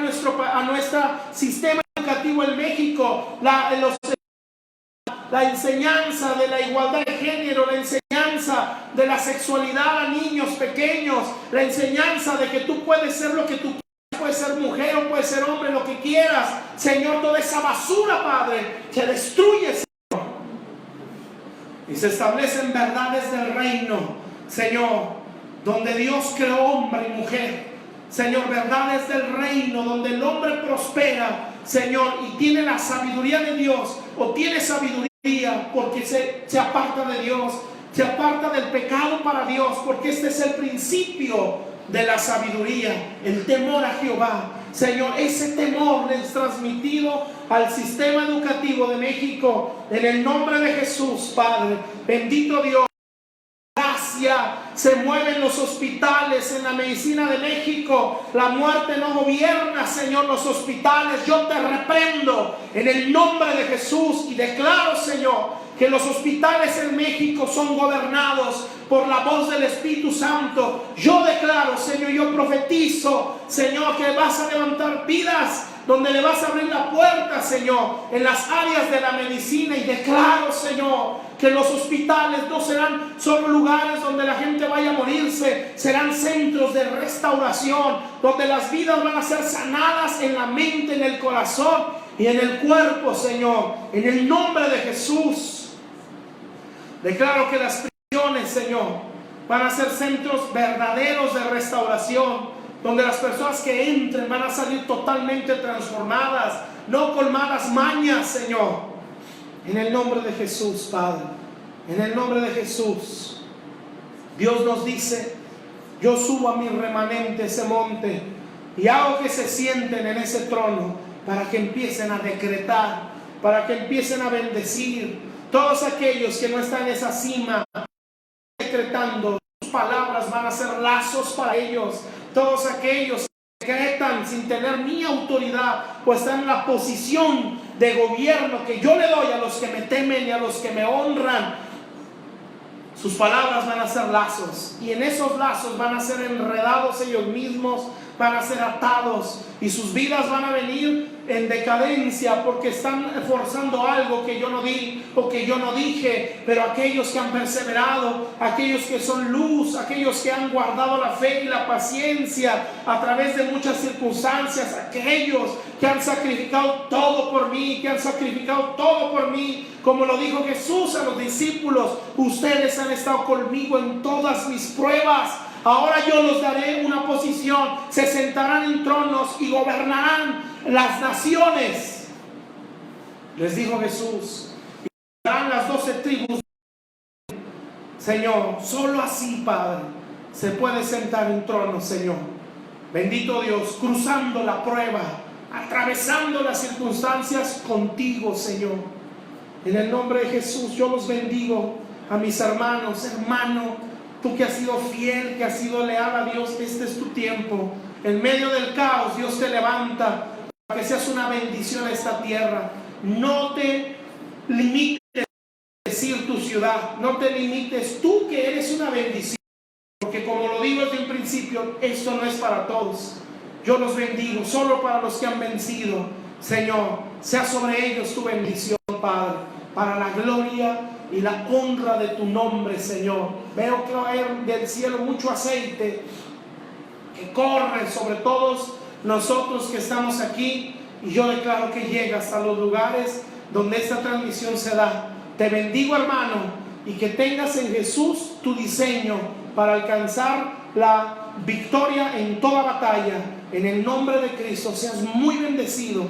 a nuestro sistema educativo en México, la enseñanza de la igualdad de género, la enseñanza de la sexualidad a niños pequeños, la enseñanza de que tú puedes ser lo que tú quieras, puedes ser mujer o puedes ser hombre, lo que quieras. Señor, toda esa basura, Padre, se destruye, Señor, y se establecen verdades del reino, Señor, donde Dios creó hombre y mujer. Señor, verdades del reino donde el hombre prospera, Señor, y tiene la sabiduría de Dios, o tiene sabiduría porque se aparta de Dios, se aparta del pecado para Dios, porque este es el principio de la sabiduría, el temor a Jehová. Señor, ese temor es transmitido al sistema educativo de México, en el nombre de Jesús, Padre. Bendito Dios. Se mueven los hospitales, en la medicina de México. La muerte no gobierna, Señor, los hospitales. Yo te reprendo en el nombre de Jesús y declaro, Señor, que los hospitales en México son gobernados por la voz del Espíritu Santo. Yo declaro, Señor, yo profetizo, Señor, que vas a levantar vidas, donde le vas a abrir la puerta, Señor, en las áreas de la medicina. Y declaro, Señor, que los hospitales no serán solo lugares donde la gente vaya a morirse, serán centros de restauración, donde las vidas van a ser sanadas en la mente, en el corazón y en el cuerpo, Señor, en el nombre de Jesús. Declaro que las prisiones, Señor, van a ser centros verdaderos de restauración, donde las personas que entren van a salir totalmente transformadas, no con malas mañas, Señor. En el nombre de Jesús, Padre, en el nombre de Jesús. Dios nos dice: yo subo a mi remanente ese monte y hago que se sienten en ese trono, para que empiecen a decretar, para que empiecen a bendecir. Todos aquellos que no están en esa cima decretando, sus palabras van a ser lazos para ellos. Todos aquellos que decretan sin tener mi autoridad, pues están en la posición de gobierno que yo le doy a los que me temen y a los que me honran. Sus palabras van a ser lazos, y en esos lazos van a ser enredados ellos mismos, van a ser atados y sus vidas van a venir en decadencia porque están forzando algo que yo no di o que yo no dije. Pero aquellos que han perseverado, aquellos que son luz, aquellos que han guardado la fe y la paciencia a través de muchas circunstancias, aquellos que han sacrificado todo por mí, como lo dijo Jesús a los discípulos: ustedes han estado conmigo en todas mis pruebas. Ahora yo los daré una posición, se sentarán en tronos y gobernarán las naciones. Les dijo Jesús, y darán las 12 tribus. Señor, solo así, Padre, se puede sentar en trono, Señor. Bendito Dios, cruzando la prueba, atravesando las circunstancias contigo, Señor. En el nombre de Jesús, yo los bendigo a mis hermanos. Hermano, tú que has sido fiel, que has sido leal a Dios, este es tu tiempo. En medio del caos, Dios te levanta para que seas una bendición a esta tierra. No te limites a decir tu ciudad, no te limites tú que eres una bendición, porque como lo digo desde el principio, esto no es para todos. Yo los bendigo solo para los que han vencido. Señor, sea sobre ellos tu bendición, Padre, para la gloria y la honra de tu nombre, Señor. Veo caer del cielo mucho aceite que corre sobre todos nosotros que estamos aquí, y yo declaro que llega hasta los lugares donde esta transmisión se da. Te bendigo, hermano, y que tengas en Jesús tu diseño para alcanzar la victoria en toda batalla. En el nombre de Cristo, seas muy bendecido.